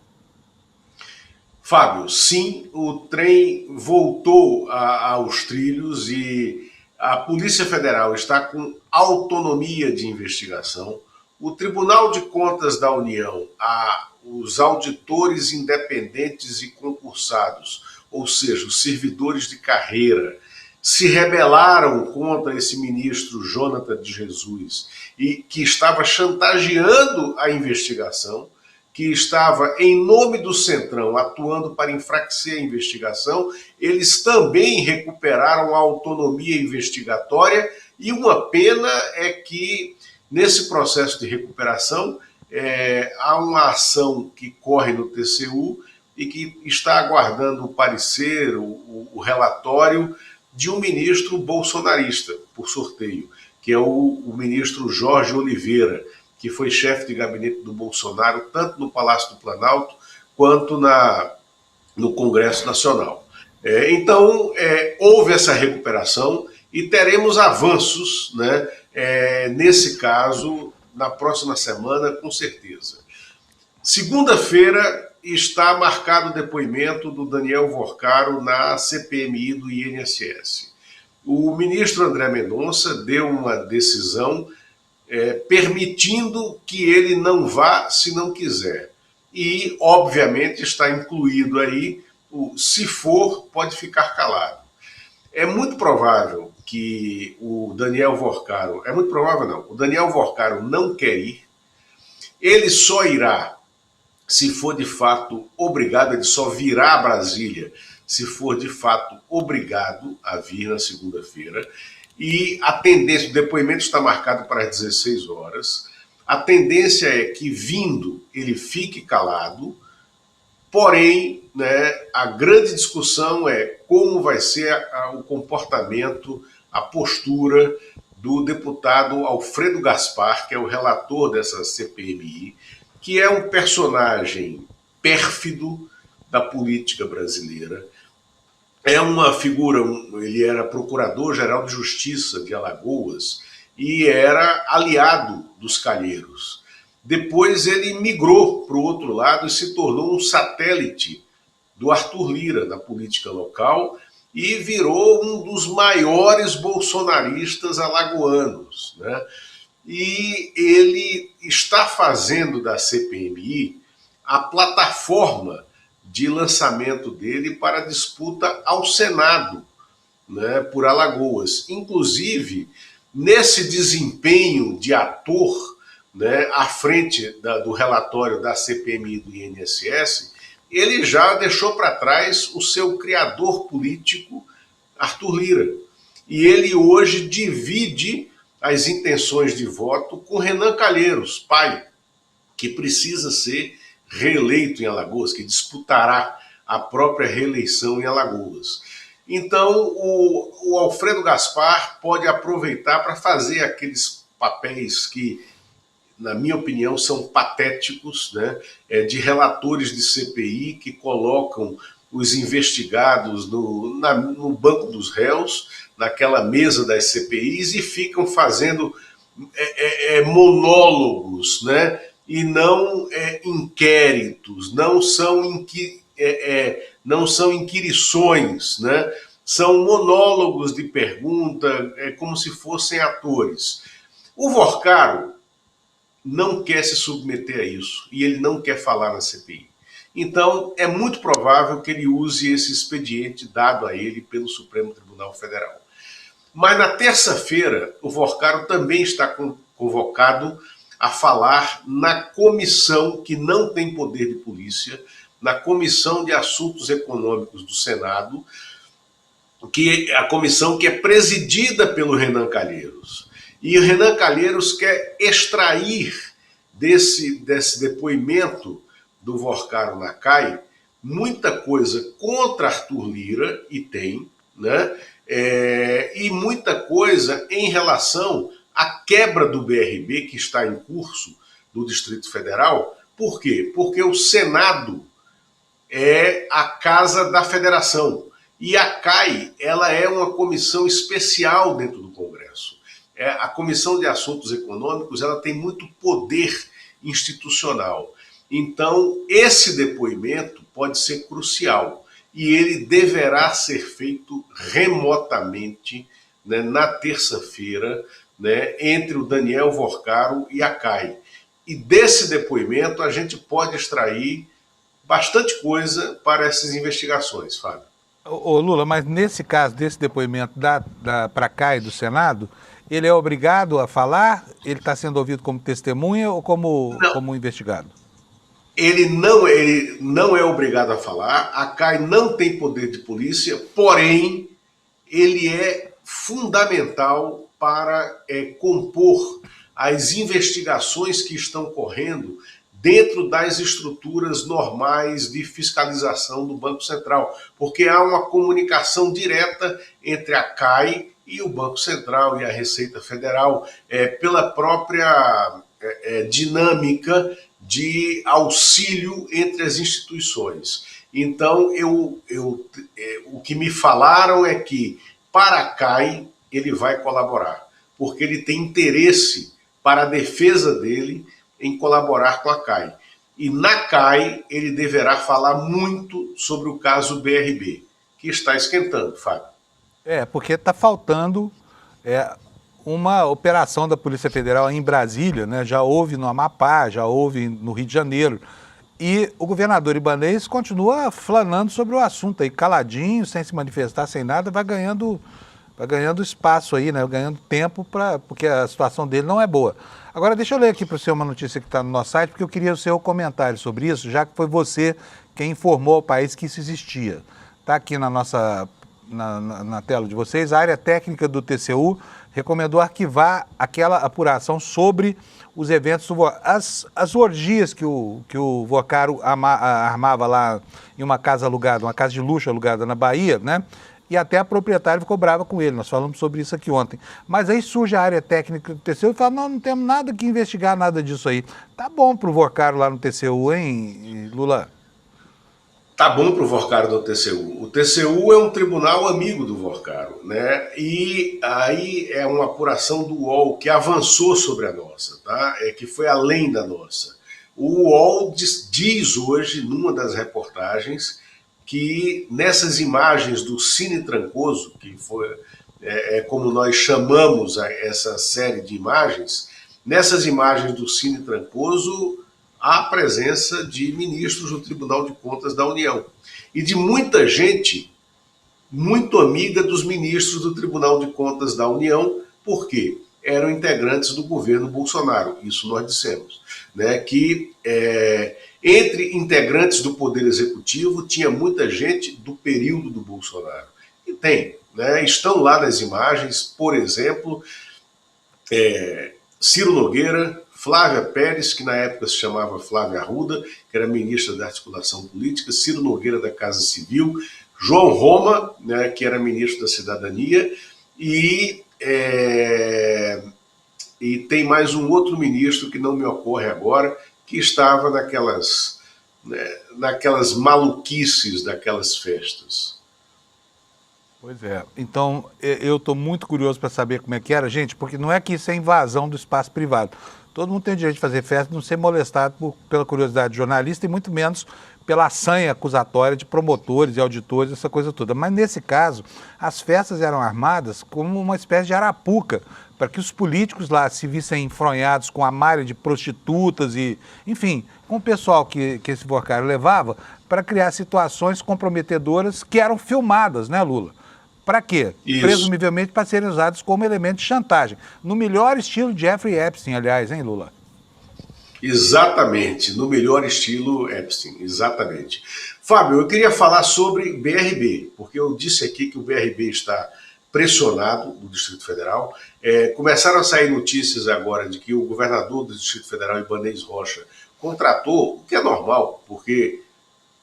Fábio, sim, o trem voltou aos trilhos e a Polícia Federal está com autonomia de investigação. O Tribunal de Contas da União, os auditores independentes e concursados, ou seja, os servidores de carreira, se rebelaram contra esse ministro Jonathan de Jesus, e que estava chantageando a investigação, que estava, em nome do Centrão, atuando para enfraquecer a investigação. Eles também recuperaram a autonomia investigatória, e uma pena é que, nesse processo de recuperação, há uma ação que corre no TCU e que está aguardando o parecer, o relatório de um ministro bolsonarista, por sorteio, que é o ministro Jorge Oliveira, que foi chefe de gabinete do Bolsonaro, tanto no Palácio do Planalto quanto no Congresso Nacional. Então, houve essa recuperação e teremos avanços, né, nesse caso, na próxima semana, com certeza. Segunda-feira está marcado o depoimento do Daniel Worcaro na CPMI do INSS. O ministro André Mendonça deu uma decisão permitindo que ele não vá se não quiser. E, obviamente, está incluído aí o se for, pode ficar calado. É muito provável que o Daniel Worcaro... É muito provável, não. O Daniel Worcaro não quer ir. Ele só irá se for de fato obrigado, ele só virá a Brasília se for de fato obrigado a vir na segunda-feira. E a tendência, o depoimento está marcado para as 16 horas. A tendência é que, vindo, ele fique calado, porém, né, a grande discussão é como vai ser o comportamento, a postura do deputado Alfredo Gaspar, que é o relator dessa CPMI, que é um personagem pérfido da política brasileira. É uma figura, ele era procurador-geral de Justiça de Alagoas e era aliado dos Calheiros. Depois ele migrou para o outro lado e se tornou um satélite do Arthur Lira na política local e virou um dos maiores bolsonaristas alagoanos, né? E ele está fazendo da CPMI a plataforma de lançamento dele para a disputa ao Senado, né, por Alagoas. Inclusive, nesse desempenho de ator, né, à frente do relatório da CPMI do INSS, ele já deixou para trás o seu criador político, Arthur Lira. E ele hoje divide as intenções de voto com Renan Calheiros, pai, que precisa ser reeleito em Alagoas, que disputará a própria reeleição em Alagoas. Então, o Alfredo Gaspar pode aproveitar para fazer aqueles papéis que, na minha opinião, são patéticos, né, de relatores de CPI que colocam os investigados no banco dos réus, naquela mesa das CPIs, e ficam fazendo monólogos, né, e não inquéritos, não são inquirições, né? São monólogos de pergunta, como se fossem atores. O Worcaro não quer se submeter a isso e ele não quer falar na CPI. Então, é muito provável que ele use esse expediente dado a ele pelo Supremo Tribunal Federal. Mas na terça-feira, o Worcaro também está convocado a falar na comissão que não tem poder de polícia, na Comissão de Assuntos Econômicos do Senado, que é a comissão que é presidida pelo Renan Calheiros. E o Renan Calheiros quer extrair desse depoimento do Worcaro na CAI muita coisa contra Arthur Lira, e tem, né? E muita coisa em relação à quebra do BRB que está em curso no Distrito Federal. Por quê? Porque o Senado é a casa da federação e a CAI ela é uma comissão especial dentro do Congresso. A Comissão de Assuntos Econômicos ela tem muito poder institucional. Então, esse depoimento pode ser crucial e ele deverá ser feito remotamente, né, na terça-feira, né, entre o Daniel Worcaro e a CAI. E desse depoimento a gente pode extrair bastante coisa para essas investigações, Fábio. Ô Lula, mas nesse caso desse depoimento para a CAI do Senado, ele é obrigado a falar? Ele está sendo ouvido como testemunha ou como investigado? Ele não é obrigado a falar, a CAI não tem poder de polícia, porém, ele é fundamental para compor as investigações que estão correndo dentro das estruturas normais de fiscalização do Banco Central, porque há uma comunicação direta entre a CAI e o Banco Central e a Receita Federal, pela própria dinâmica de auxílio entre as instituições. Então, o que me falaram é que, para a CAI, ele vai colaborar. porque ele tem interesse para a defesa dele em colaborar com a CAI. E na CAI ele deverá falar muito sobre o caso BRB, que está esquentando, Fábio. Porque está faltando uma operação da Polícia Federal em Brasília, né? Já houve no Amapá, já houve no Rio de Janeiro. E o governador ibanês continua flanando sobre o assunto aí, caladinho, sem se manifestar, sem nada, vai ganhando espaço aí, né? Ganhando tempo, porque a situação dele não é boa. Agora, deixa eu ler aqui para o senhor uma notícia que está no nosso site, porque eu queria o seu comentário sobre isso, já que foi você quem informou ao país que isso existia. Está aqui na tela de vocês, a área técnica do TCU recomendou arquivar aquela apuração sobre os eventos, as orgias que o Vocaro armava lá em uma casa alugada, uma casa de luxo alugada na Bahia, né? E até a proprietária ficou brava com ele, nós falamos sobre isso aqui ontem. Mas aí surge a área técnica do TCU e fala, não temos nada que investigar, nada disso aí. Tá bom pro Vocaro lá no TCU, hein, Lula? Tá bom para o Vocaro do TCU. O TCU é um tribunal amigo do Vocaro, né? E aí é uma apuração do UOL que avançou sobre a nossa, tá? Que foi além da nossa. O UOL diz hoje, numa das reportagens, que nessas imagens do Cine Trancoso, que foi como nós chamamos essa série de imagens, nessas imagens do Cine Trancoso há a presença de ministros do Tribunal de Contas da União e de muita gente muito amiga dos ministros do Tribunal de Contas da União, porque eram integrantes do governo Bolsonaro, isso nós dissemos, né, que entre integrantes do Poder Executivo tinha muita gente do período do Bolsonaro. E tem, né, estão lá nas imagens, por exemplo, Ciro Nogueira, Flávia Pérez, que na época se chamava Flávia Arruda, que era ministra da Articulação Política, Ciro Nogueira da Casa Civil, João Roma, né, que era ministro da Cidadania, e tem mais um outro ministro que não me ocorre agora, que estava naquelas maluquices daquelas festas. Pois é. Então, eu estou muito curioso para saber como é que era, gente, porque não é que isso é invasão do espaço privado. Todo mundo tem o direito de fazer festa, não ser molestado pela curiosidade de jornalista e muito menos pela sanha acusatória de promotores e auditores, essa coisa toda. Mas nesse caso, as festas eram armadas como uma espécie de arapuca, para que os políticos lá se vissem enfronhados com a malha de prostitutas e, enfim, com o pessoal que esse Vocaro levava, para criar situações comprometedoras que eram filmadas, né, Lula? Para quê? Isso. Presumivelmente para serem usados como elemento de chantagem. No melhor estilo Jeffrey Epstein, aliás, hein, Lula? Exatamente, no melhor estilo Epstein, exatamente. Fábio, eu queria falar sobre BRB, porque eu disse aqui que o BRB está pressionado no Distrito Federal. Começaram a sair notícias agora de que o governador do Distrito Federal, Ibanez Rocha, contratou, o que é normal, porque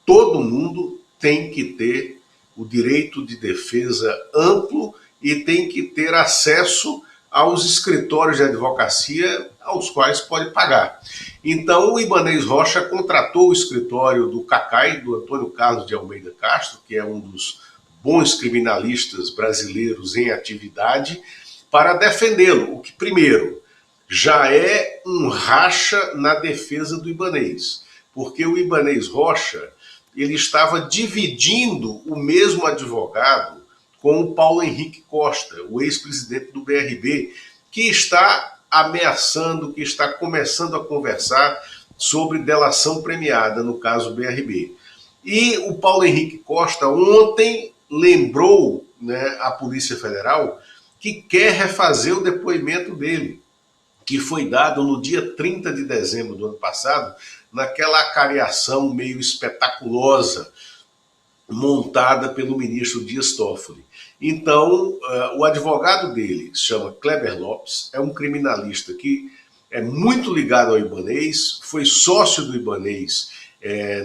todo mundo tem que ter o direito de defesa amplo e tem que ter acesso aos escritórios de advocacia aos quais pode pagar. Então, o Ibanez Rocha contratou o escritório do CACAI, do Antônio Carlos de Almeida Castro, que é um dos bons criminalistas brasileiros em atividade, para defendê-lo, o que, primeiro, já é um racha na defesa do Ibanez, porque o Ibanez Rocha ele estava dividindo o mesmo advogado com o Paulo Henrique Costa, o ex-presidente do BRB, que está ameaçando, que está começando a conversar sobre delação premiada, no caso BRB. E o Paulo Henrique Costa ontem lembrou, né, a Polícia Federal que quer refazer o depoimento dele, que foi dado no dia 30 de dezembro do ano passado, naquela acariação meio espetaculosa montada pelo ministro Dias Toffoli. Então, o advogado dele se chama Kleber Lopes, é um criminalista que é muito ligado ao Ibanez, foi sócio do Ibanez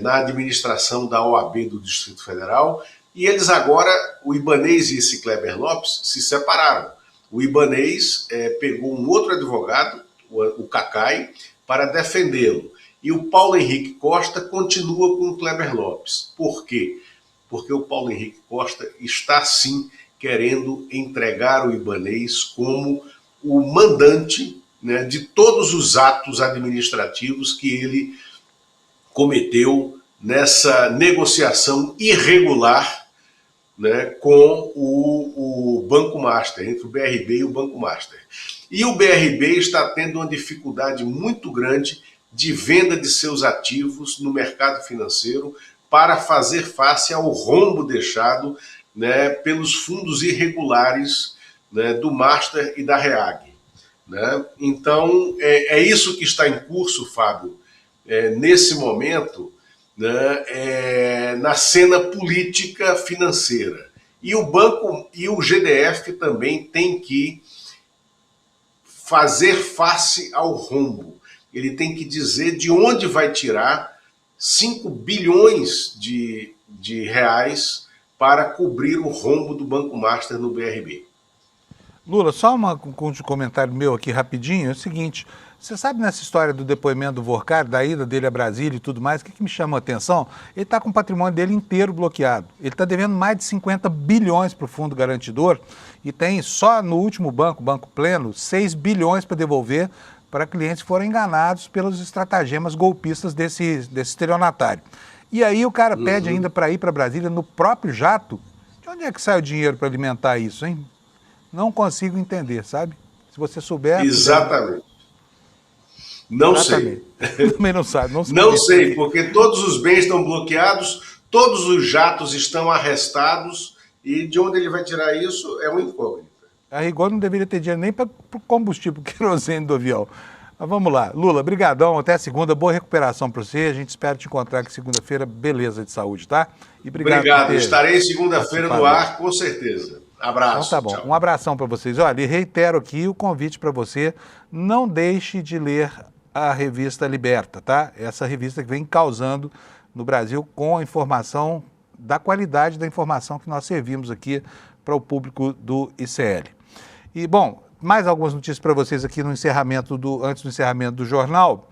na administração da OAB do Distrito Federal, e eles agora, o Ibanez e esse Kleber Lopes, se separaram. O Ibanez pegou um outro advogado, o CACAI, para defendê-lo. E o Paulo Henrique Costa continua com o Kleber Lopes. Por quê? Porque o Paulo Henrique Costa está, sim, querendo entregar o Ibanez como o mandante, né, de todos os atos administrativos que ele cometeu nessa negociação irregular, né, com o Banco Master, entre o BRB e o Banco Master. E o BRB está tendo uma dificuldade muito grande de venda de seus ativos no mercado financeiro para fazer face ao rombo deixado, né, pelos fundos irregulares, né, do Master e da Reag. Né? Então, é isso que está em curso, Fábio, nesse momento, né, na cena política financeira. E o banco e o GDF também tem que fazer face ao rombo. Ele tem que dizer de onde vai tirar 5 bilhões de reais para cobrir o rombo do Banco Master no BRB. Lula, só um comentário meu aqui rapidinho, é o seguinte, você sabe nessa história do depoimento do Vorkari, da ida dele a Brasília e tudo mais, o que me chama a atenção? Ele está com o patrimônio dele inteiro bloqueado. Ele está devendo mais de 50 bilhões para o Fundo Garantidor e tem só no último banco, Banco Pleno, 6 bilhões para devolver para clientes que foram enganados pelos estratagemas golpistas desse estelionatário. E aí o cara pede ainda para ir para Brasília no próprio jato. De onde é que sai o dinheiro para alimentar isso, hein? Não consigo entender, sabe? Se você souber... Exatamente. Não sei. Também não sabe. Não sei, porque todos os bens estão bloqueados, todos os jatos estão arrestados, e de onde ele vai tirar isso é uma incógnita. A rigor não deveria ter dinheiro nem para o combustível, querosene do avião. Mas vamos lá. Lula, brigadão, até segunda, boa recuperação para você. A gente espera te encontrar aqui segunda-feira, beleza de saúde, tá? E obrigado, estarei segunda-feira no ar, com certeza. Abraço. Então tá bom, tchau. Um abração para vocês. Olha, e reitero aqui o convite para você, não deixe de ler a revista Liberta, tá? Essa revista que vem causando no Brasil com a informação, da qualidade da informação que nós servimos aqui para o público do ICL. E, bom, mais algumas notícias para vocês aqui no encerramento antes do encerramento do jornal.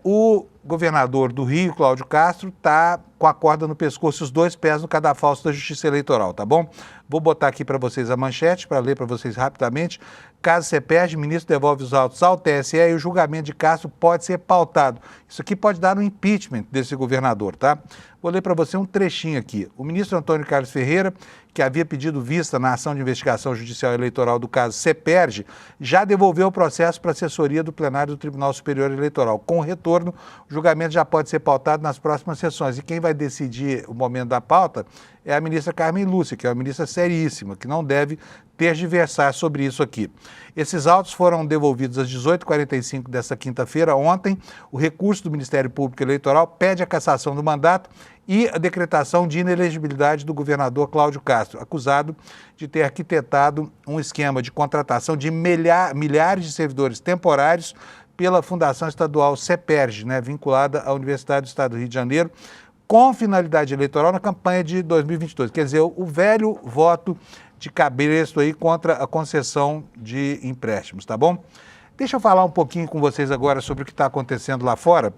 O governador do Rio, Cláudio Castro, está com a corda no pescoço, os 2 pés no cadafalso da Justiça Eleitoral, tá bom? Vou botar aqui para vocês a manchete, para ler para vocês rapidamente. Caso CEPERJ, ministro devolve os autos ao TSE e o julgamento de Castro pode ser pautado. Isso aqui pode dar um impeachment desse governador, tá? Vou ler para você um trechinho aqui. O ministro Antônio Carlos Ferreira, que havia pedido vista na ação de investigação judicial eleitoral do caso CEPERJ, já devolveu o processo para a assessoria do plenário do Tribunal Superior Eleitoral. Com o retorno, o julgamento já pode ser pautado nas próximas sessões. E quem vai decidir o momento da pauta é a ministra Carmen Lúcia, que é uma ministra seríssima, que não deve tergiversar sobre isso aqui. Esses autos foram devolvidos às 18h45 desta quinta-feira. Ontem, o recurso do Ministério Público Eleitoral pede a cassação do mandato e a decretação de inelegibilidade do governador Cláudio Castro, acusado de ter arquitetado um esquema de contratação de milhares de servidores temporários pela Fundação Estadual CEPERJ, né, vinculada à Universidade do Estado do Rio de Janeiro, com finalidade eleitoral na campanha de 2022. Quer dizer, o velho voto de cabresto aí contra a concessão de empréstimos, tá bom? Deixa eu falar um pouquinho com vocês agora sobre o que está acontecendo lá fora.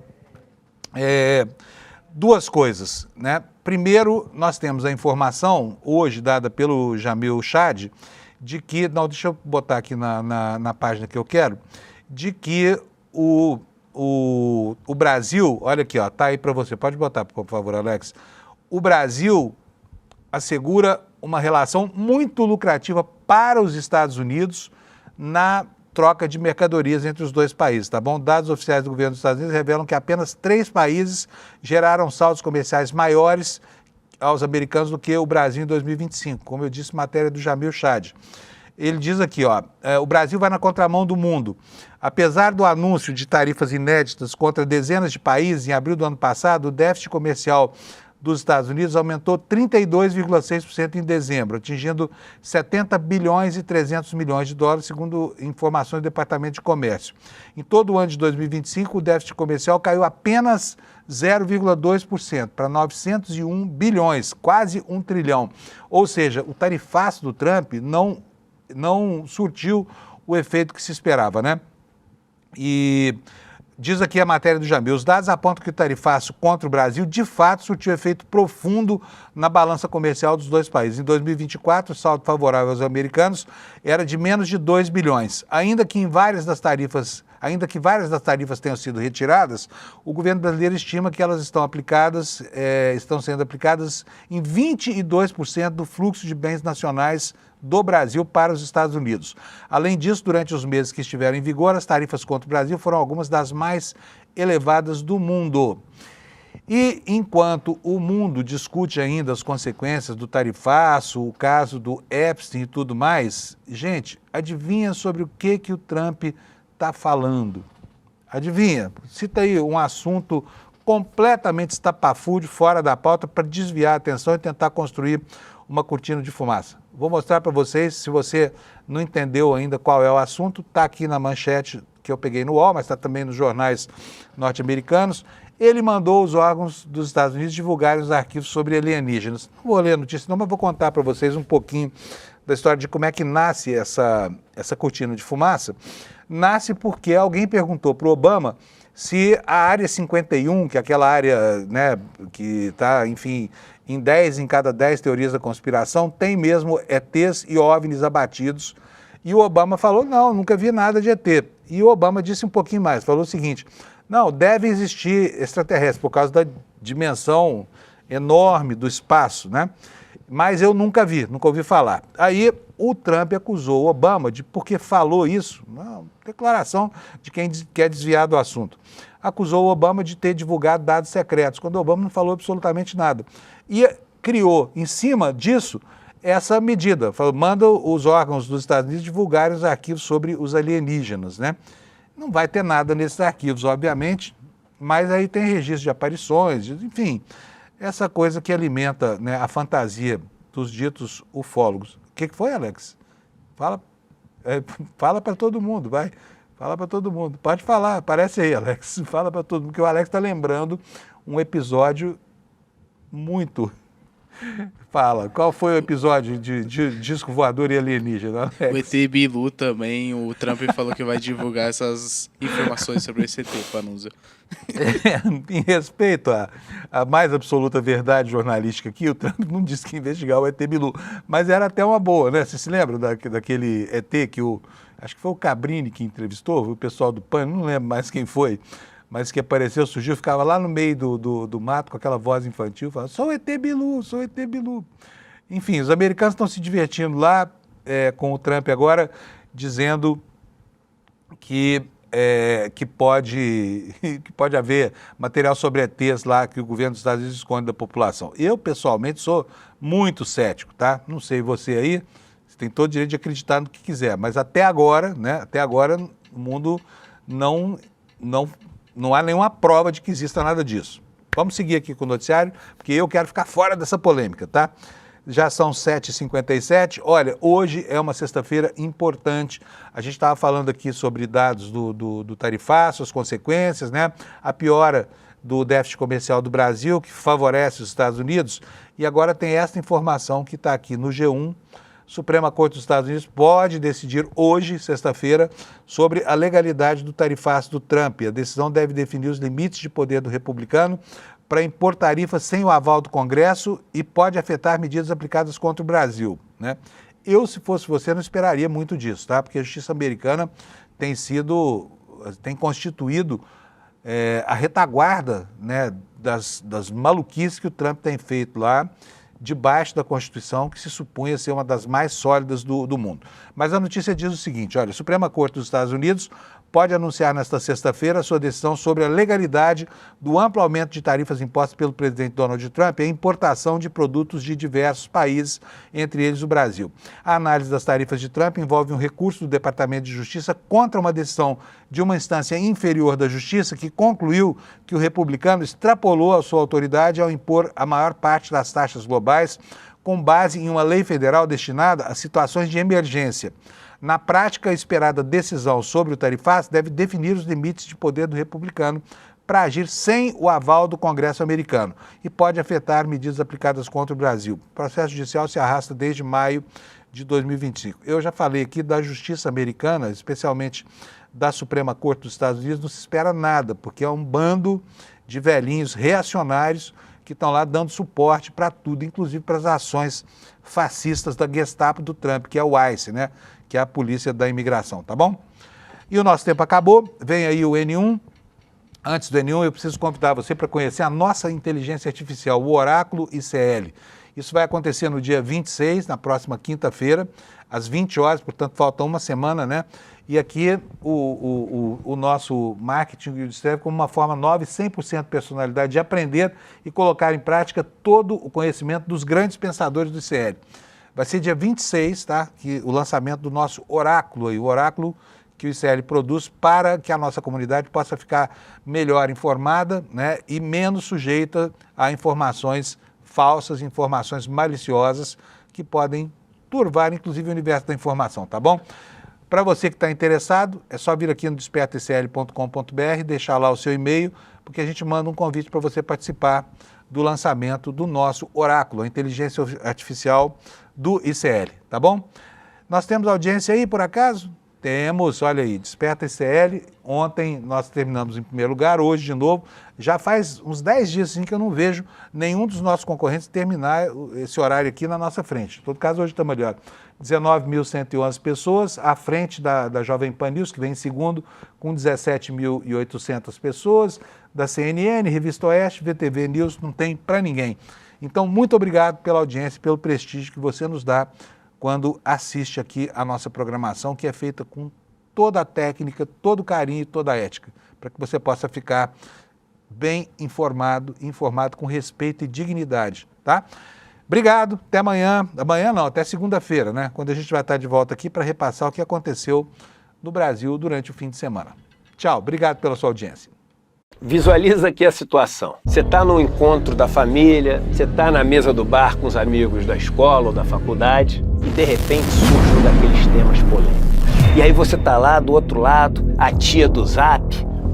Duas coisas, né? Primeiro, nós temos a informação, hoje dada pelo Jamil Chad, de que, não, deixa eu botar aqui na página que eu quero, de que o Brasil, olha aqui, ó, tá aí para você, pode botar, por favor, Alex. O Brasil assegura uma relação muito lucrativa para os Estados Unidos na troca de mercadorias entre os dois países, tá bom? Dados oficiais do governo dos Estados Unidos revelam que apenas 3 países geraram saldos comerciais maiores aos americanos do que o Brasil em 2025, como eu disse, matéria do Jamil Chad. Ele diz aqui, ó, o Brasil vai na contramão do mundo. Apesar do anúncio de tarifas inéditas contra dezenas de países em abril do ano passado, o déficit comercial dos Estados Unidos aumentou 32,6% em dezembro, atingindo 70 bilhões e 300 milhões de dólares, segundo informações do Departamento de Comércio. Em todo o ano de 2025, o déficit comercial caiu apenas 0,2% para 901 bilhões, quase 1 trilhão. Ou seja, o tarifaço do Trump não surtiu o efeito que se esperava, né? E Diz aqui a matéria do Jamil, os dados apontam que o tarifaço contra o Brasil, de fato, surtiu efeito profundo na balança comercial dos dois países. Em 2024, o saldo favorável aos americanos era de menos de 2 bilhões. Ainda que várias das tarifas tenham sido retiradas, o governo brasileiro estima que elas estão sendo aplicadas em 22% do fluxo de bens nacionais do Brasil para os Estados Unidos. Além disso, durante os meses que estiveram em vigor, as tarifas contra o Brasil foram algumas das mais elevadas do mundo. E enquanto o mundo discute ainda as consequências do tarifaço, o caso do Epstein e tudo mais, gente, adivinha sobre o que o Trump está falando? Adivinha? Cita aí um assunto completamente estapafúrdio, fora da pauta, para desviar a atenção e tentar construir uma cortina de fumaça. Vou mostrar para vocês, se você não entendeu ainda qual é o assunto, está aqui na manchete que eu peguei no UOL, mas está também nos jornais norte-americanos. Ele mandou os órgãos dos Estados Unidos divulgarem os arquivos sobre alienígenas. Não vou ler a notícia não, mas vou contar para vocês um pouquinho da história de como é que nasce essa cortina de fumaça. Nasce porque alguém perguntou para o Obama se a Área 51, que é aquela área, né, que está, enfim, em 10 em cada 10 teorias da conspiração, tem mesmo ETs e OVNIs abatidos. E o Obama falou, não, nunca vi nada de ET. E o Obama disse um pouquinho mais, falou o seguinte, não, deve existir extraterrestre por causa da dimensão enorme do espaço, né? Mas eu nunca ouvi falar. Aí o Trump acusou o Obama de, porque falou isso, uma declaração de quem quer desviar do assunto, acusou o Obama de ter divulgado dados secretos, quando o Obama não falou absolutamente nada. E criou, em cima disso, essa medida, falou, manda os órgãos dos Estados Unidos divulgarem os arquivos sobre os alienígenas, né? Não vai ter nada nesses arquivos, obviamente, mas aí tem registro de aparições, enfim, essa coisa que alimenta, né, a fantasia dos ditos ufólogos. O que foi, Alex? Fala para todo mundo, vai. Fala para todo mundo. Pode falar, aparece aí, Alex. Fala para todo mundo, porque o Alex está lembrando um episódio muito... Fala, qual foi o episódio de disco voador e alienígena, Alex? O ET Bilu também, o Trump falou que vai divulgar essas informações sobre esse ET, Panusa. Em respeito à mais absoluta verdade jornalística aqui, o Trump não disse que ia investigar o ET Bilu, mas era até uma boa, né? Você se lembra daquele ET que acho que foi o Cabrini que entrevistou, o pessoal do PAN, não lembro mais quem foi, mas que apareceu, surgiu, ficava lá no meio do mato com aquela voz infantil, falando, sou o ET Bilu, sou o ET Bilu. Enfim, os americanos estão se divertindo lá com o Trump agora, dizendo que pode haver material sobre ETs lá que o governo dos Estados Unidos esconde da população. Eu, pessoalmente, sou muito cético, tá? Não sei você aí, você tem todo o direito de acreditar no que quiser, mas até agora, né? Até agora o mundo não há nenhuma prova de que exista nada disso. Vamos seguir aqui com o noticiário, porque eu quero ficar fora dessa polêmica, tá? Já são 7h57. Olha, hoje é uma sexta-feira importante. A gente estava falando aqui sobre dados do tarifaço, as consequências, né? A piora do déficit comercial do Brasil, que favorece os Estados Unidos. E agora tem essa informação que está aqui no G1. Suprema Corte dos Estados Unidos pode decidir hoje, sexta-feira, sobre a legalidade do tarifaço do Trump. A decisão deve definir os limites de poder do republicano para impor tarifas sem o aval do Congresso e pode afetar medidas aplicadas contra o Brasil, né? Eu, se fosse você, não esperaria muito disso, tá? Porque a justiça americana tem constituído a retaguarda, né, das maluquices que o Trump tem feito lá, debaixo da Constituição, que se supunha ser uma das mais sólidas do mundo. Mas a notícia diz o seguinte, olha, a Suprema Corte dos Estados Unidos pode anunciar nesta sexta-feira a sua decisão sobre a legalidade do amplo aumento de tarifas impostas pelo presidente Donald Trump e a importação de produtos de diversos países, entre eles o Brasil. A análise das tarifas de Trump envolve um recurso do Departamento de Justiça contra uma decisão de uma instância inferior da Justiça que concluiu que o republicano extrapolou a sua autoridade ao impor a maior parte das taxas globais com base em uma lei federal destinada a situações de emergência. Na prática, a esperada decisão sobre o tarifaço deve definir os limites de poder do republicano para agir sem o aval do Congresso americano e pode afetar medidas aplicadas contra o Brasil. O processo judicial se arrasta desde maio de 2025. Eu já falei aqui da justiça americana, especialmente da Suprema Corte dos Estados Unidos, não se espera nada, porque é um bando de velhinhos reacionários que estão lá dando suporte para tudo, inclusive para as ações fascistas da Gestapo do Trump, que é o ICE, né? Que é a polícia da imigração, tá bom? E o nosso tempo acabou, vem aí o N1. Antes do N1, eu preciso convidar você para conhecer a nossa inteligência artificial, o Oráculo ICL. Isso vai acontecer no dia 26, na próxima quinta-feira, às 20 horas, portanto falta uma semana, né? E aqui o nosso marketing serve como uma forma nova e 100% personalidade de aprender e colocar em prática todo o conhecimento dos grandes pensadores do ICL. Vai ser dia 26, tá? O lançamento do nosso oráculo aí, o oráculo que o ICL produz para que a nossa comunidade possa ficar melhor informada, né? E menos sujeita a informações falsas, informações maliciosas que podem turvar, inclusive, o universo da informação, tá bom? Para você que está interessado, é só vir aqui no despertaicl.com.br, deixar lá o seu e-mail, porque a gente manda um convite para você participar do lançamento do nosso oráculo, a inteligência artificial do ICL, tá bom? Nós temos audiência aí, por acaso? Temos, olha aí, Desperta ICL. Ontem nós terminamos em primeiro lugar, hoje de novo. Já faz uns 10 dias assim, que eu não vejo nenhum dos nossos concorrentes terminar esse horário aqui na nossa frente. Em todo caso, hoje estamos ali, ó, 19.111 pessoas, à frente da Jovem Pan News, que vem em segundo, com 17.800 pessoas, da CNN, Revista Oeste, VTV News, não tem para ninguém. Então, muito obrigado pela audiência, pelo prestígio que você nos dá quando assiste aqui a nossa programação, que é feita com toda a técnica, todo o carinho e toda a ética, para que você possa ficar bem informado com respeito e dignidade, tá? Obrigado, até amanhã. Amanhã não, até segunda-feira, né? Quando a gente vai estar de volta aqui para repassar o que aconteceu no Brasil durante o fim de semana. Tchau, obrigado pela sua audiência. Visualiza aqui a situação. Você está no encontro da família, você está na mesa do bar com os amigos da escola ou da faculdade e de repente surge um daqueles temas polêmicos. E aí você está lá do outro lado, a tia do Zap,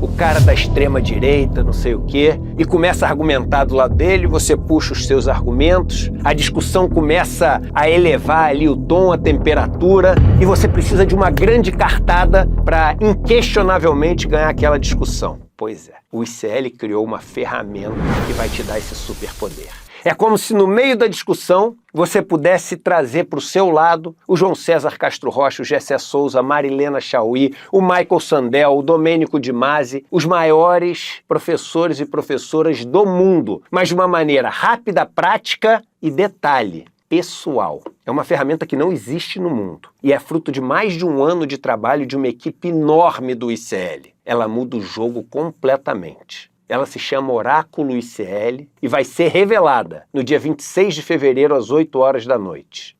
o cara da extrema direita, não sei o quê, e começa a argumentar do lado dele, você puxa os seus argumentos, a discussão começa a elevar ali o tom, a temperatura, e você precisa de uma grande cartada para inquestionavelmente ganhar aquela discussão. Pois é, o ICL criou uma ferramenta que vai te dar esse superpoder. É como se no meio da discussão você pudesse trazer para o seu lado o João César Castro Rocha, o Gessé Souza, a Marilena Chauí, o Michael Sandel, o Domênico de Masi, os maiores professores e professoras do mundo, mas de uma maneira rápida, prática e detalhe, pessoal. É uma ferramenta que não existe no mundo e é fruto de mais de um ano de trabalho de uma equipe enorme do ICL. Ela muda o jogo completamente. Ela se chama Oráculo ICL e vai ser revelada no dia 26 de fevereiro às 8 horas da noite.